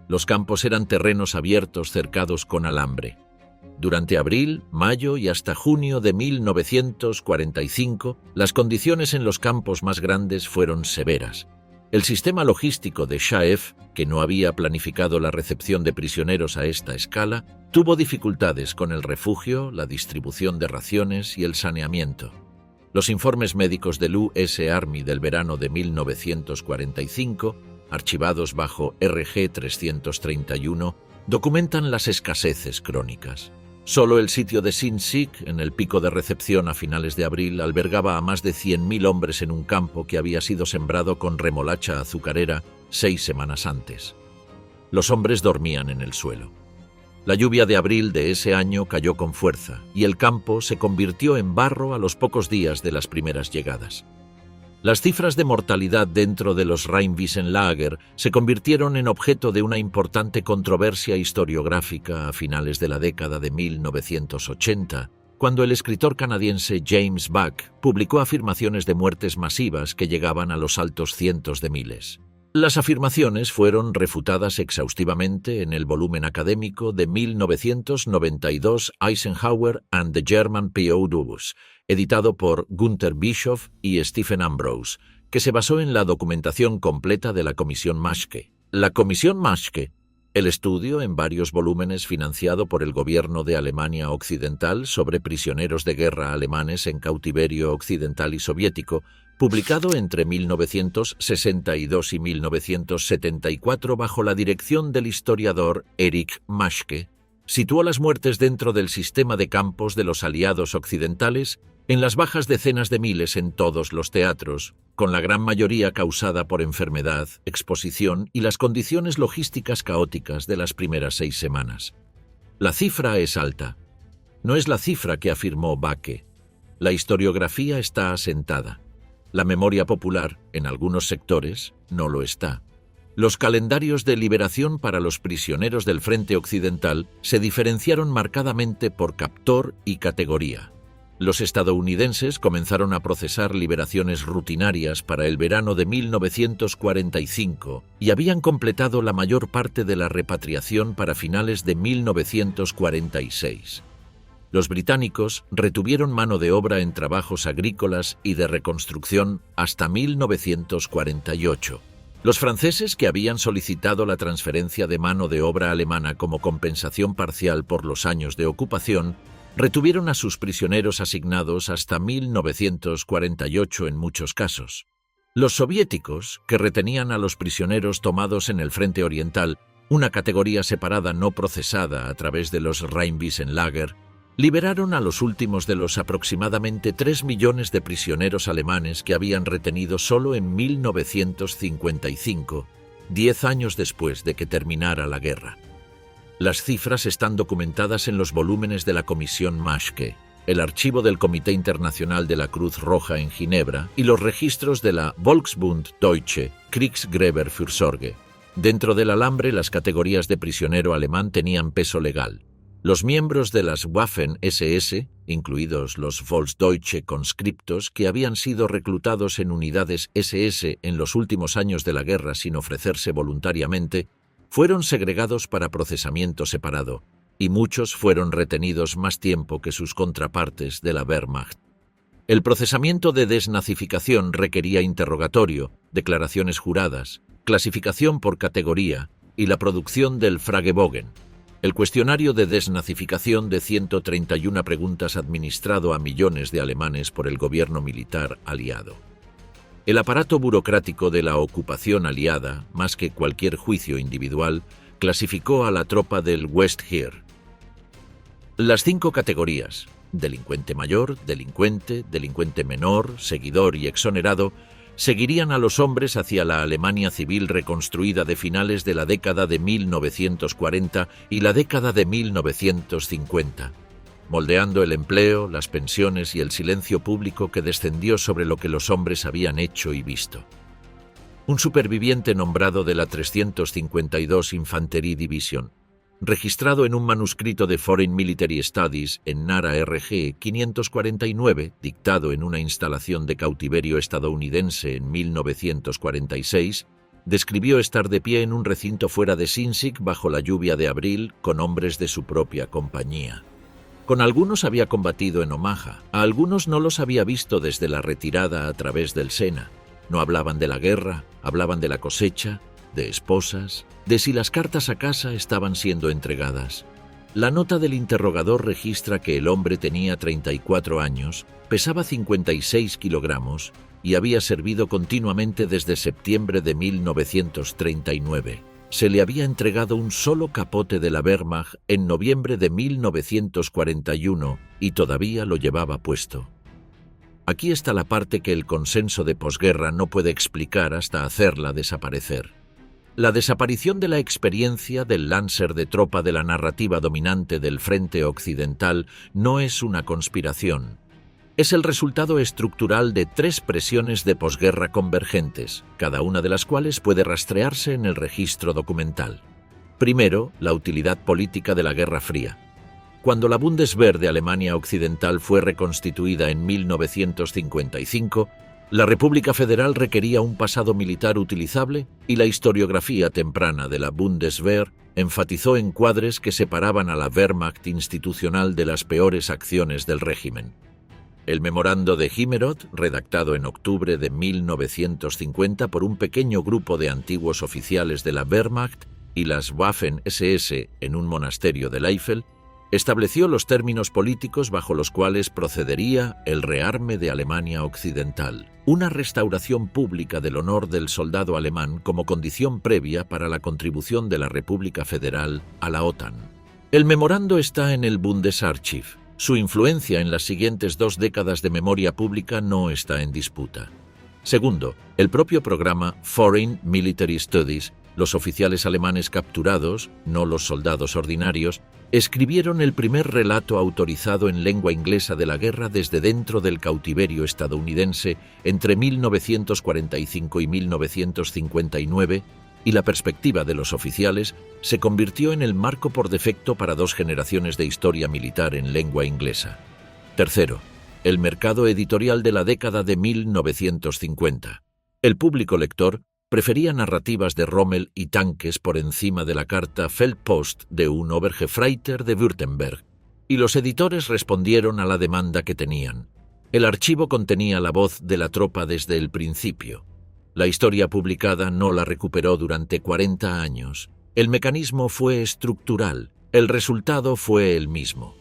Los campos eran terrenos abiertos cercados con alambre. Durante abril, mayo y hasta junio de 1945, las condiciones en los campos más grandes fueron severas. El sistema logístico de Shaev, que no había planificado la recepción de prisioneros a esta escala, tuvo dificultades con el refugio, la distribución de raciones y el saneamiento. Los informes médicos del US Army del verano de 1945, archivados bajo RG 331, documentan las escaseces crónicas. Solo el sitio de Sinzik, en el pico de recepción a finales de abril, albergaba a más de 100.000 hombres en un campo que había sido sembrado con remolacha azucarera 6 semanas antes. Los hombres dormían en el suelo. La lluvia de abril de ese año cayó con fuerza y el campo se convirtió en barro a los pocos días de las primeras llegadas. Las cifras de mortalidad dentro de los Rheinwiesenlager se convirtieron en objeto de una importante controversia historiográfica a finales de la década de 1980, cuando el escritor canadiense James Buck publicó afirmaciones de muertes masivas que llegaban a los altos cientos de miles. Las afirmaciones fueron refutadas exhaustivamente en el volumen académico de 1992 Eisenhower and the German POWs, editado por Gunther Bischoff y Stephen Ambrose, que se basó en la documentación completa de la Comisión Maschke. La Comisión Maschke, el estudio en varios volúmenes financiado por el gobierno de Alemania Occidental sobre prisioneros de guerra alemanes en cautiverio occidental y soviético, publicado entre 1962 y 1974 bajo la dirección del historiador Erich Maschke, situó las muertes dentro del sistema de campos de los aliados occidentales en las bajas decenas de miles en todos los teatros, con la gran mayoría causada por enfermedad, exposición y las condiciones logísticas caóticas de las primeras 6 semanas. La cifra es alta. No es la cifra que afirmó Backe. La historiografía está asentada. La memoria popular, en algunos sectores, no lo está. Los calendarios de liberación para los prisioneros del Frente Occidental se diferenciaron marcadamente por captor y categoría. Los estadounidenses comenzaron a procesar liberaciones rutinarias para el verano de 1945 y habían completado la mayor parte de la repatriación para finales de 1946. Los británicos retuvieron mano de obra en trabajos agrícolas y de reconstrucción hasta 1948. Los franceses, que habían solicitado la transferencia de mano de obra alemana como compensación parcial por los años de ocupación, retuvieron a sus prisioneros asignados hasta 1948 en muchos casos. Los soviéticos, que retenían a los prisioneros tomados en el Frente Oriental, una categoría separada no procesada a través de los Rheinwiesenlager, liberaron a los últimos de los aproximadamente 3 millones de prisioneros alemanes que habían retenido solo en 1955, 10 años después de que terminara la guerra. Las cifras están documentadas en los volúmenes de la Comisión Maschke, el archivo del Comité Internacional de la Cruz Roja en Ginebra y los registros de la Volksbund Deutsche Kriegsgräberfürsorge. Dentro del alambre, las categorías de prisionero alemán tenían peso legal. Los miembros de las Waffen-SS, incluidos los Volksdeutsche conscriptos que habían sido reclutados en unidades SS en los últimos años de la guerra sin ofrecerse voluntariamente, fueron segregados para procesamiento separado, y muchos fueron retenidos más tiempo que sus contrapartes de la Wehrmacht. El procesamiento de desnazificación requería interrogatorio, declaraciones juradas, clasificación por categoría y la producción del Fragebogen, el cuestionario de desnazificación de 131 preguntas administrado a millones de alemanes por el gobierno militar aliado. El aparato burocrático de la ocupación aliada, más que cualquier juicio individual, clasificó a la tropa del Westheer. Las 5 categorías, delincuente mayor, delincuente menor, seguidor y exonerado, seguirían a los hombres hacia la Alemania civil reconstruida de finales de la década de 1940 y la década de 1950, moldeando el empleo, las pensiones y el silencio público que descendió sobre lo que los hombres habían hecho y visto. Un superviviente nombrado de la 352 Infanterie Division, registrado en un manuscrito de Foreign Military Studies en Nara RG 549, dictado en una instalación de cautiverio estadounidense en 1946, describió estar de pie en un recinto fuera de Sinzik bajo la lluvia de abril con hombres de su propia compañía. Con algunos había combatido en Omaha, a algunos no los había visto desde la retirada a través del Sena. No hablaban de la guerra, hablaban de la cosecha, de esposas, de si las cartas a casa estaban siendo entregadas. La nota del interrogador registra que el hombre tenía 34 años, pesaba 56 kilogramos y había servido continuamente desde septiembre de 1939. Se le había entregado un solo capote de la Wehrmacht en noviembre de 1941 y todavía lo llevaba puesto. Aquí está la parte que el consenso de posguerra no puede explicar hasta hacerla desaparecer. La desaparición de la experiencia del Lancer de tropa de la narrativa dominante del frente occidental no es una conspiración. Es el resultado estructural de 3 presiones de posguerra convergentes, cada una de las cuales puede rastrearse en el registro documental. Primero, la utilidad política de la Guerra Fría. Cuando la Bundeswehr de Alemania Occidental fue reconstituida en 1955, la República Federal requería un pasado militar utilizable y la historiografía temprana de la Bundeswehr enfatizó encuadres que separaban a la Wehrmacht institucional de las peores acciones del régimen. El memorando de Himmerod, redactado en octubre de 1950 por un pequeño grupo de antiguos oficiales de la Wehrmacht y las Waffen-SS en un monasterio del Eifel, estableció los términos políticos bajo los cuales procedería el rearme de Alemania Occidental, una restauración pública del honor del soldado alemán como condición previa para la contribución de la República Federal a la OTAN. El memorando está en el Bundesarchiv. Su influencia en las siguientes 2 décadas de memoria pública no está en disputa. Segundo, el propio programa Foreign Military Studies, los oficiales alemanes capturados, no los soldados ordinarios, escribieron el primer relato autorizado en lengua inglesa de la guerra desde dentro del cautiverio estadounidense entre 1945 y 1959, y la perspectiva de los oficiales se convirtió en el marco por defecto para 2 generaciones de historia militar en lengua inglesa. Tercero, el mercado editorial de la década de 1950. El público lector prefería narrativas de Rommel y tanques por encima de la carta Feldpost de un Obergefreiter de Württemberg, y los editores respondieron a la demanda que tenían. El archivo contenía la voz de la tropa desde el principio. La historia publicada no la recuperó durante 40 años. El mecanismo fue estructural, el resultado fue el mismo.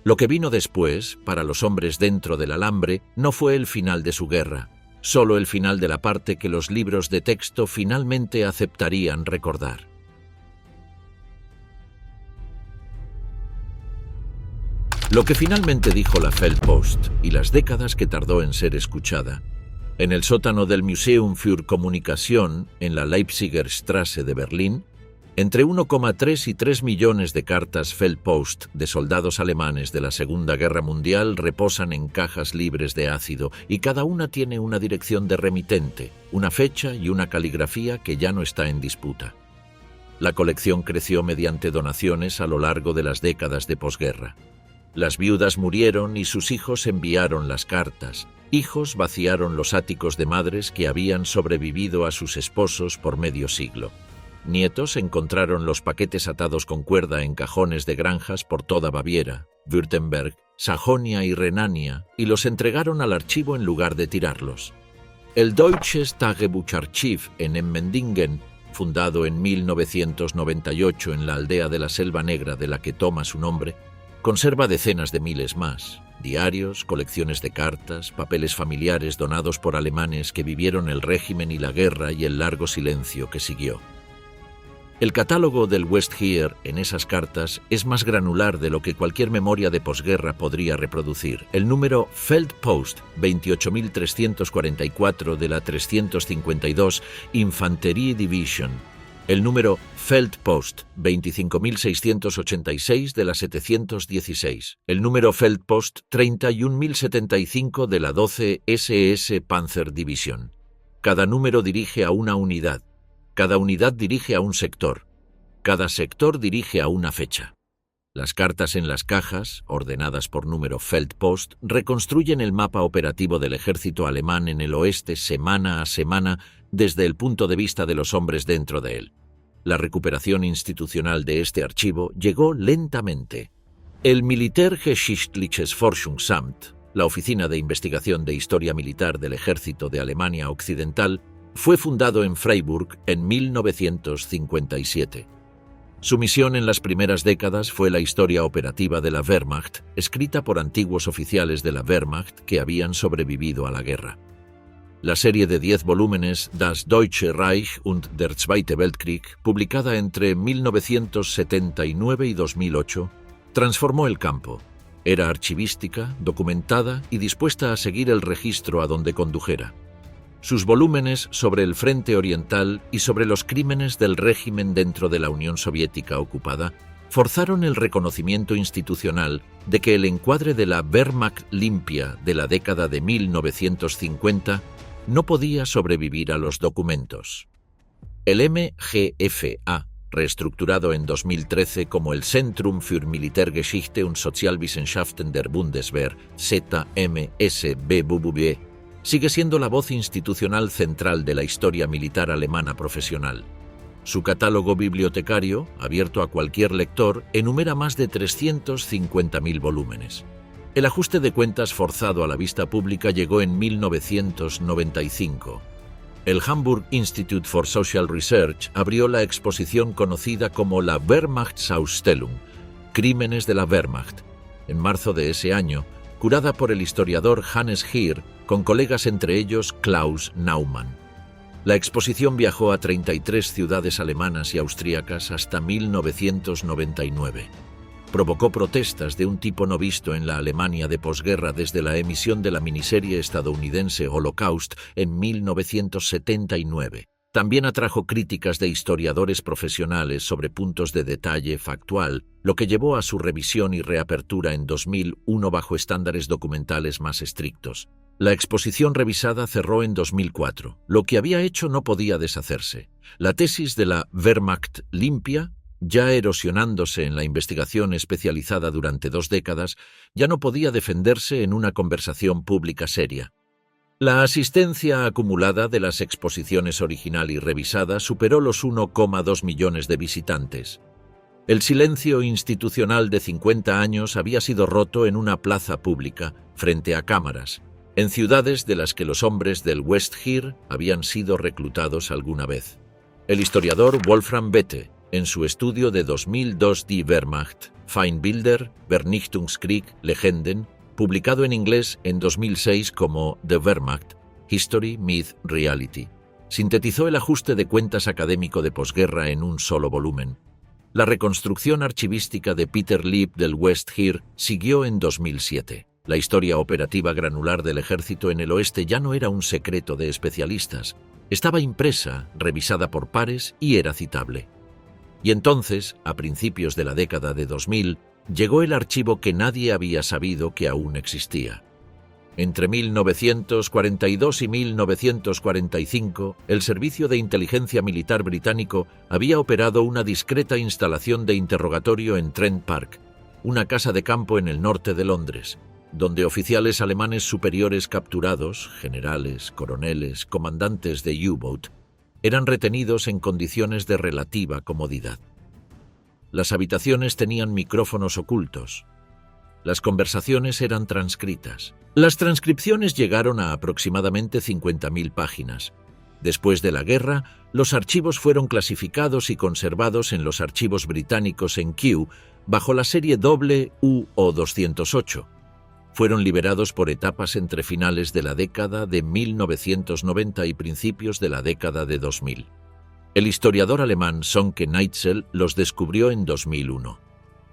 Lo que vino después, para los hombres dentro del alambre, no fue el final de su guerra, solo el final de la parte que los libros de texto finalmente aceptarían recordar. Lo que finalmente dijo la Feldpost y las décadas que tardó en ser escuchada. En el sótano del Museum für Kommunikation, en la Leipziger Straße de Berlín, entre 1,3 y 3 millones de cartas Feldpost de soldados alemanes de la Segunda Guerra Mundial reposan en cajas libres de ácido y cada una tiene una dirección de remitente, una fecha y una caligrafía que ya no está en disputa. La colección creció mediante donaciones a lo largo de las décadas de posguerra. Las viudas murieron y sus hijos enviaron las cartas. Hijos vaciaron los áticos de madres que habían sobrevivido a sus esposos por medio siglo. Nietos encontraron los paquetes atados con cuerda en cajones de granjas por toda Baviera, Württemberg, Sajonia y Renania y los entregaron al archivo en lugar de tirarlos. El Deutsches Tagebucharchiv en Emmendingen, fundado en 1998 en la aldea de la Selva Negra de la que toma su nombre, conserva decenas de miles más, diarios, colecciones de cartas, papeles familiares donados por alemanes que vivieron el régimen y la guerra y el largo silencio que siguió. El catálogo del Westheer en esas cartas es más granular de lo que cualquier memoria de posguerra podría reproducir. El número Feldpost 28344 de la 352 Infanterie Division, el número Feldpost 25686 de la 716, el número Feldpost 31075 de la 12 SS Panzer Division. Cada número dirige a una unidad. Cada unidad dirige a un sector. Cada sector dirige a una fecha. Las cartas en las cajas, ordenadas por número Feldpost, reconstruyen el mapa operativo del ejército alemán en el oeste semana a semana desde el punto de vista de los hombres dentro de él. La recuperación institucional de este archivo llegó lentamente. El Militärgeschichtliches Forschungsamt, la Oficina de Investigación de Historia Militar del Ejército de Alemania Occidental, fue fundado en Freiburg en 1957. Su misión en las primeras décadas fue la historia operativa de la Wehrmacht, escrita por antiguos oficiales de la Wehrmacht que habían sobrevivido a la guerra. La serie de 10 volúmenes Das Deutsche Reich und der Zweite Weltkrieg, publicada entre 1979 y 2008, transformó el campo. Era archivística, documentada y dispuesta a seguir el registro a donde condujera. Sus volúmenes sobre el frente oriental y sobre los crímenes del régimen dentro de la Unión Soviética ocupada forzaron el reconocimiento institucional de que el encuadre de la Wehrmacht limpia de la década de 1950 no podía sobrevivir a los documentos. El MGFA, reestructurado en 2013 como el Zentrum für Militärgeschichte und Sozialwissenschaften der Bundeswehr, ZMSBWB, sigue siendo la voz institucional central de la historia militar alemana profesional. Su catálogo bibliotecario, abierto a cualquier lector, enumera más de 350.000 volúmenes. El ajuste de cuentas forzado a la vista pública llegó en 1995. El Hamburg Institute for Social Research abrió la exposición conocida como la Wehrmachtsausstellung, Crímenes de la Wehrmacht, en marzo de ese año, curada por el historiador Hannes Heer, con colegas entre ellos Klaus Naumann. La exposición viajó a 33 ciudades alemanas y austríacas hasta 1999. Provocó protestas de un tipo no visto en la Alemania de posguerra desde la emisión de la miniserie estadounidense Holocaust en 1979. También atrajo críticas de historiadores profesionales sobre puntos de detalle factual, lo que llevó a su revisión y reapertura en 2001 bajo estándares documentales más estrictos. La exposición revisada cerró en 2004. Lo que había hecho no podía deshacerse. La tesis de la Wehrmacht limpia, ya erosionándose en la investigación especializada durante 2 décadas, ya no podía defenderse en una conversación pública seria. La asistencia acumulada de las exposiciones original y revisada superó los 1,2 millones de visitantes. El silencio institucional de 50 años había sido roto en una plaza pública, frente a cámaras, en ciudades de las que los hombres del Westheer habían sido reclutados alguna vez. El historiador Wolfram Bethe, en su estudio de 2002 Die Wehrmacht, Feindbilder, Vernichtungskrieg, Legenden, publicado en inglés en 2006 como The Wehrmacht, History, Myth, Reality, sintetizó el ajuste de cuentas académico de posguerra en un solo volumen. La reconstrucción archivística de Peter Lieb del Westheer siguió en 2007. La historia operativa granular del ejército en el oeste ya no era un secreto de especialistas. Estaba impresa, revisada por pares y era citable. Y entonces, a principios de la década de 2000, llegó el archivo que nadie había sabido que aún existía. Entre 1942 y 1945, el Servicio de Inteligencia Militar británico había operado una discreta instalación de interrogatorio en Trent Park, una casa de campo en el norte de Londres, donde oficiales alemanes superiores capturados, generales, coroneles, comandantes de U-Boat, eran retenidos en condiciones de relativa comodidad. Las habitaciones tenían micrófonos ocultos. Las conversaciones eran transcritas. Las transcripciones llegaron a aproximadamente 50.000 páginas. Después de la guerra, los archivos fueron clasificados y conservados en los archivos británicos en Kew bajo la serie WO208. Fueron liberados por etapas entre finales de la década de 1990 y principios de la década de 2000. El historiador alemán Sonke Neitzel los descubrió en 2001.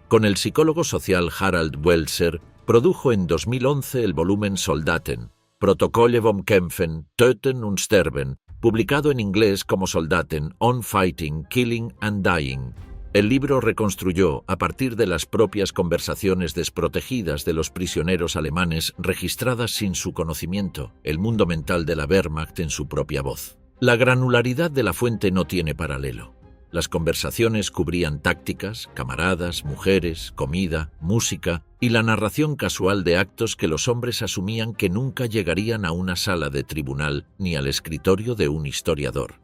Con el psicólogo social Harald Welzer, produjo en 2011 el volumen Soldaten, Protokolle vom Kämpfen, Töten und Sterben, publicado en inglés como Soldaten, On Fighting, Killing and Dying. El libro reconstruyó, a partir de las propias conversaciones desprotegidas de los prisioneros alemanes registradas sin su conocimiento, el mundo mental de la Wehrmacht en su propia voz. La granularidad de la fuente no tiene paralelo. Las conversaciones cubrían tácticas, camaradas, mujeres, comida, música y la narración casual de actos que los hombres asumían que nunca llegarían a una sala de tribunal ni al escritorio de un historiador.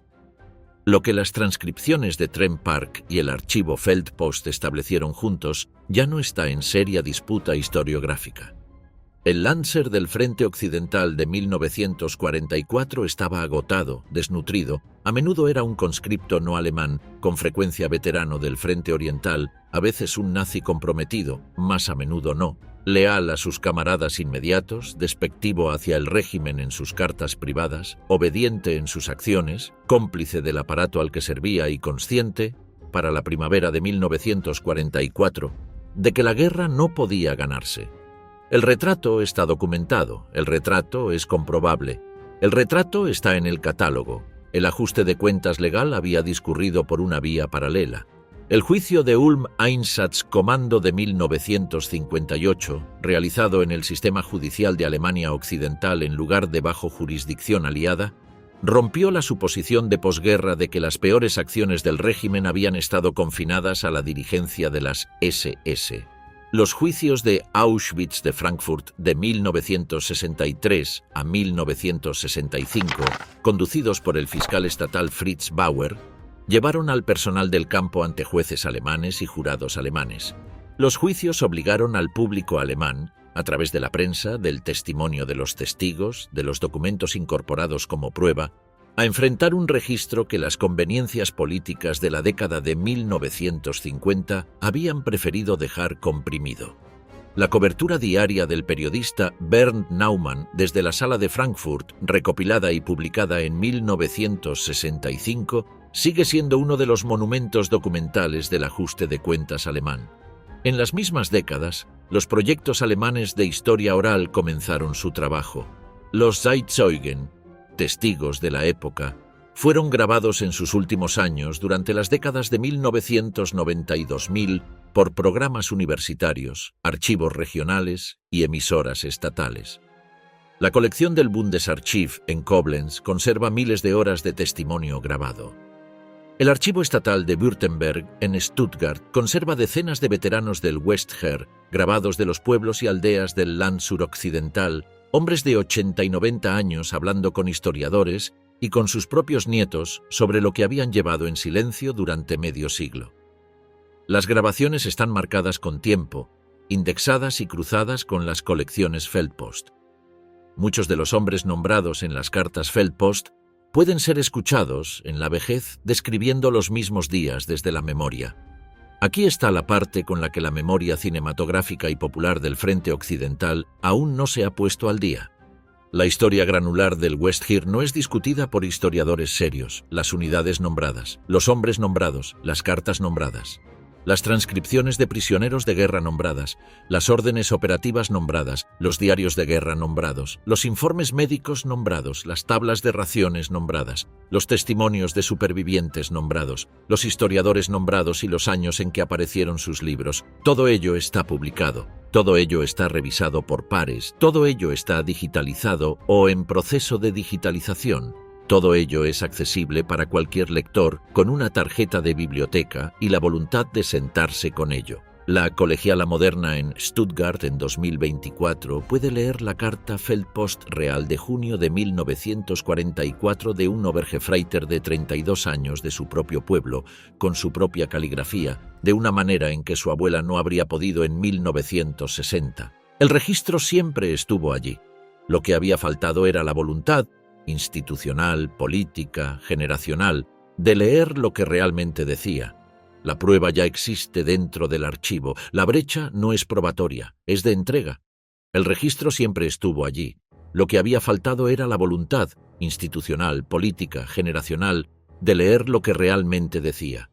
Lo que las transcripciones de Trent Park y el archivo Feldpost establecieron juntos ya no está en seria disputa historiográfica. El Lancer del Frente Occidental de 1944 estaba agotado, desnutrido, a menudo era un conscripto no alemán, con frecuencia veterano del Frente Oriental, a veces un nazi comprometido, más a menudo no, leal a sus camaradas inmediatos, despectivo hacia el régimen en sus cartas privadas, obediente en sus acciones, cómplice del aparato al que servía y consciente, para la primavera de 1944, de que la guerra no podía ganarse. El retrato está documentado, el retrato es comprobable, el retrato está en el catálogo, el ajuste de cuentas legal había discurrido por una vía paralela. El juicio de Ulm-Einsatzkommando de 1958, realizado en el sistema judicial de Alemania Occidental en lugar de bajo jurisdicción aliada, rompió la suposición de posguerra de que las peores acciones del régimen habían estado confinadas a la dirigencia de las SS. Los juicios de Auschwitz de Frankfurt de 1963 a 1965, conducidos por el fiscal estatal Fritz Bauer, llevaron al personal del campo ante jueces alemanes y jurados alemanes. Los juicios obligaron al público alemán, a través de la prensa, del testimonio de los testigos, de los documentos incorporados como prueba, a enfrentar un registro que las conveniencias políticas de la década de 1950 habían preferido dejar comprimido. La cobertura diaria del periodista Bernd Naumann desde la sala de Frankfurt, recopilada y publicada en 1965, sigue siendo uno de los monumentos documentales del ajuste de cuentas alemán. En las mismas décadas, los proyectos alemanes de historia oral comenzaron su trabajo. Los Zeitzeugen, testigos de la época, fueron grabados en sus últimos años durante las décadas de 1990 y 2000 por programas universitarios, archivos regionales y emisoras estatales. La colección del Bundesarchiv en Koblenz conserva miles de horas de testimonio grabado. El archivo estatal de Württemberg en Stuttgart conserva decenas de veteranos del Westheer, grabados de los pueblos y aldeas del Land suroccidental, hombres de 80 y 90 años hablando con historiadores y con sus propios nietos sobre lo que habían llevado en silencio durante medio siglo. Las grabaciones están marcadas con tiempo, indexadas y cruzadas con las colecciones Feldpost. Muchos de los hombres nombrados en las cartas Feldpost pueden ser escuchados en la vejez describiendo los mismos días desde la memoria. Aquí está la parte con la que la memoria cinematográfica y popular del Frente Occidental aún no se ha puesto al día. La historia granular del Westheer no es discutida por historiadores serios, las unidades nombradas, los hombres nombrados, las cartas nombradas, las transcripciones de prisioneros de guerra nombradas, las órdenes operativas nombradas, los diarios de guerra nombrados, los informes médicos nombrados, las tablas de raciones nombradas, los testimonios de supervivientes nombrados, los historiadores nombrados y los años en que aparecieron sus libros. Todo ello está publicado, todo ello está revisado por pares, todo ello está digitalizado o en proceso de digitalización. Todo ello es accesible para cualquier lector con una tarjeta de biblioteca y la voluntad de sentarse con ello. La colegiala moderna en Stuttgart en 2024 puede leer la carta Feldpost real de junio de 1944 de un Obergefreiter de 32 años de su propio pueblo, con su propia caligrafía, de una manera en que su abuela no habría podido en 1960. El registro siempre estuvo allí. Lo que había faltado era la voluntad institucional, política, generacional, de leer lo que realmente decía. La prueba ya existe dentro del archivo. La brecha no es probatoria, es de entrega. El registro siempre estuvo allí. Lo que había faltado era la voluntad institucional, política, generacional, de leer lo que realmente decía.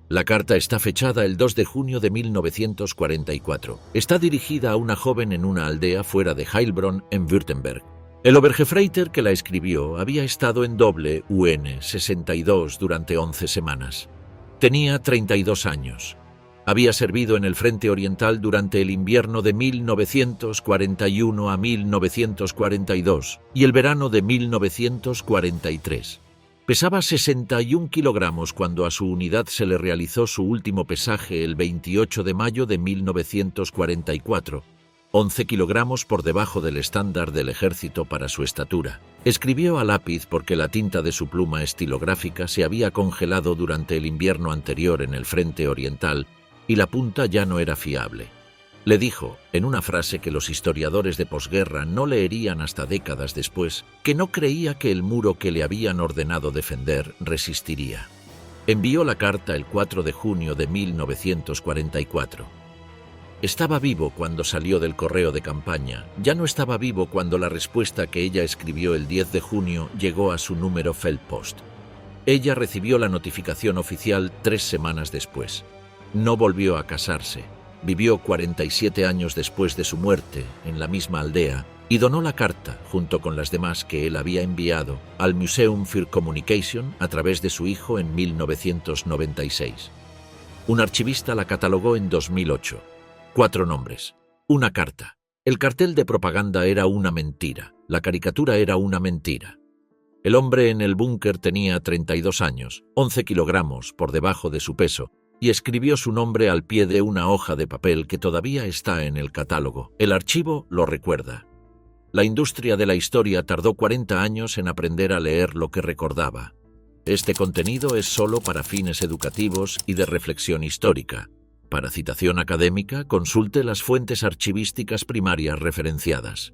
La carta está fechada el 2 de junio de 1944. Está dirigida a una joven en una aldea fuera de Heilbronn, en Württemberg. El Obergefreiter que la escribió había estado en doble UN 62 durante 11 semanas. Tenía 32 años. Había servido en el Frente Oriental durante el invierno de 1941 a 1942 y el verano de 1943. Pesaba 61 kilogramos cuando a su unidad se le realizó su último pesaje el 28 de mayo de 1944, 11 kilogramos por debajo del estándar del ejército para su estatura. Escribió a lápiz porque la tinta de su pluma estilográfica se había congelado durante el invierno anterior en el frente oriental y la punta ya no era fiable. Le dijo, en una frase que los historiadores de posguerra no leerían hasta décadas después, que no creía que el muro que le habían ordenado defender resistiría. Envió la carta el 4 de junio de 1944. Estaba vivo cuando salió del correo de campaña, ya no estaba vivo cuando la respuesta que ella escribió el 10 de junio llegó a su número Feldpost. Ella recibió la notificación oficial 3 semanas después. No volvió a casarse. Vivió 47 años después de su muerte en la misma aldea y donó la carta, junto con las demás que él había enviado, al Museum für Communication a través de su hijo en 1996. Un archivista la catalogó en 2008. 4 nombres. Una carta. El cartel de propaganda era una mentira. La caricatura era una mentira. El hombre en el búnker tenía 32 años, 11 kilogramos por debajo de su peso, y escribió su nombre al pie de una hoja de papel que todavía está en el catálogo. El archivo lo recuerda. La industria de la historia tardó 40 años en aprender a leer lo que recordaba. Este contenido es solo para fines educativos y de reflexión histórica. Para citación académica, consulte las fuentes archivísticas primarias referenciadas.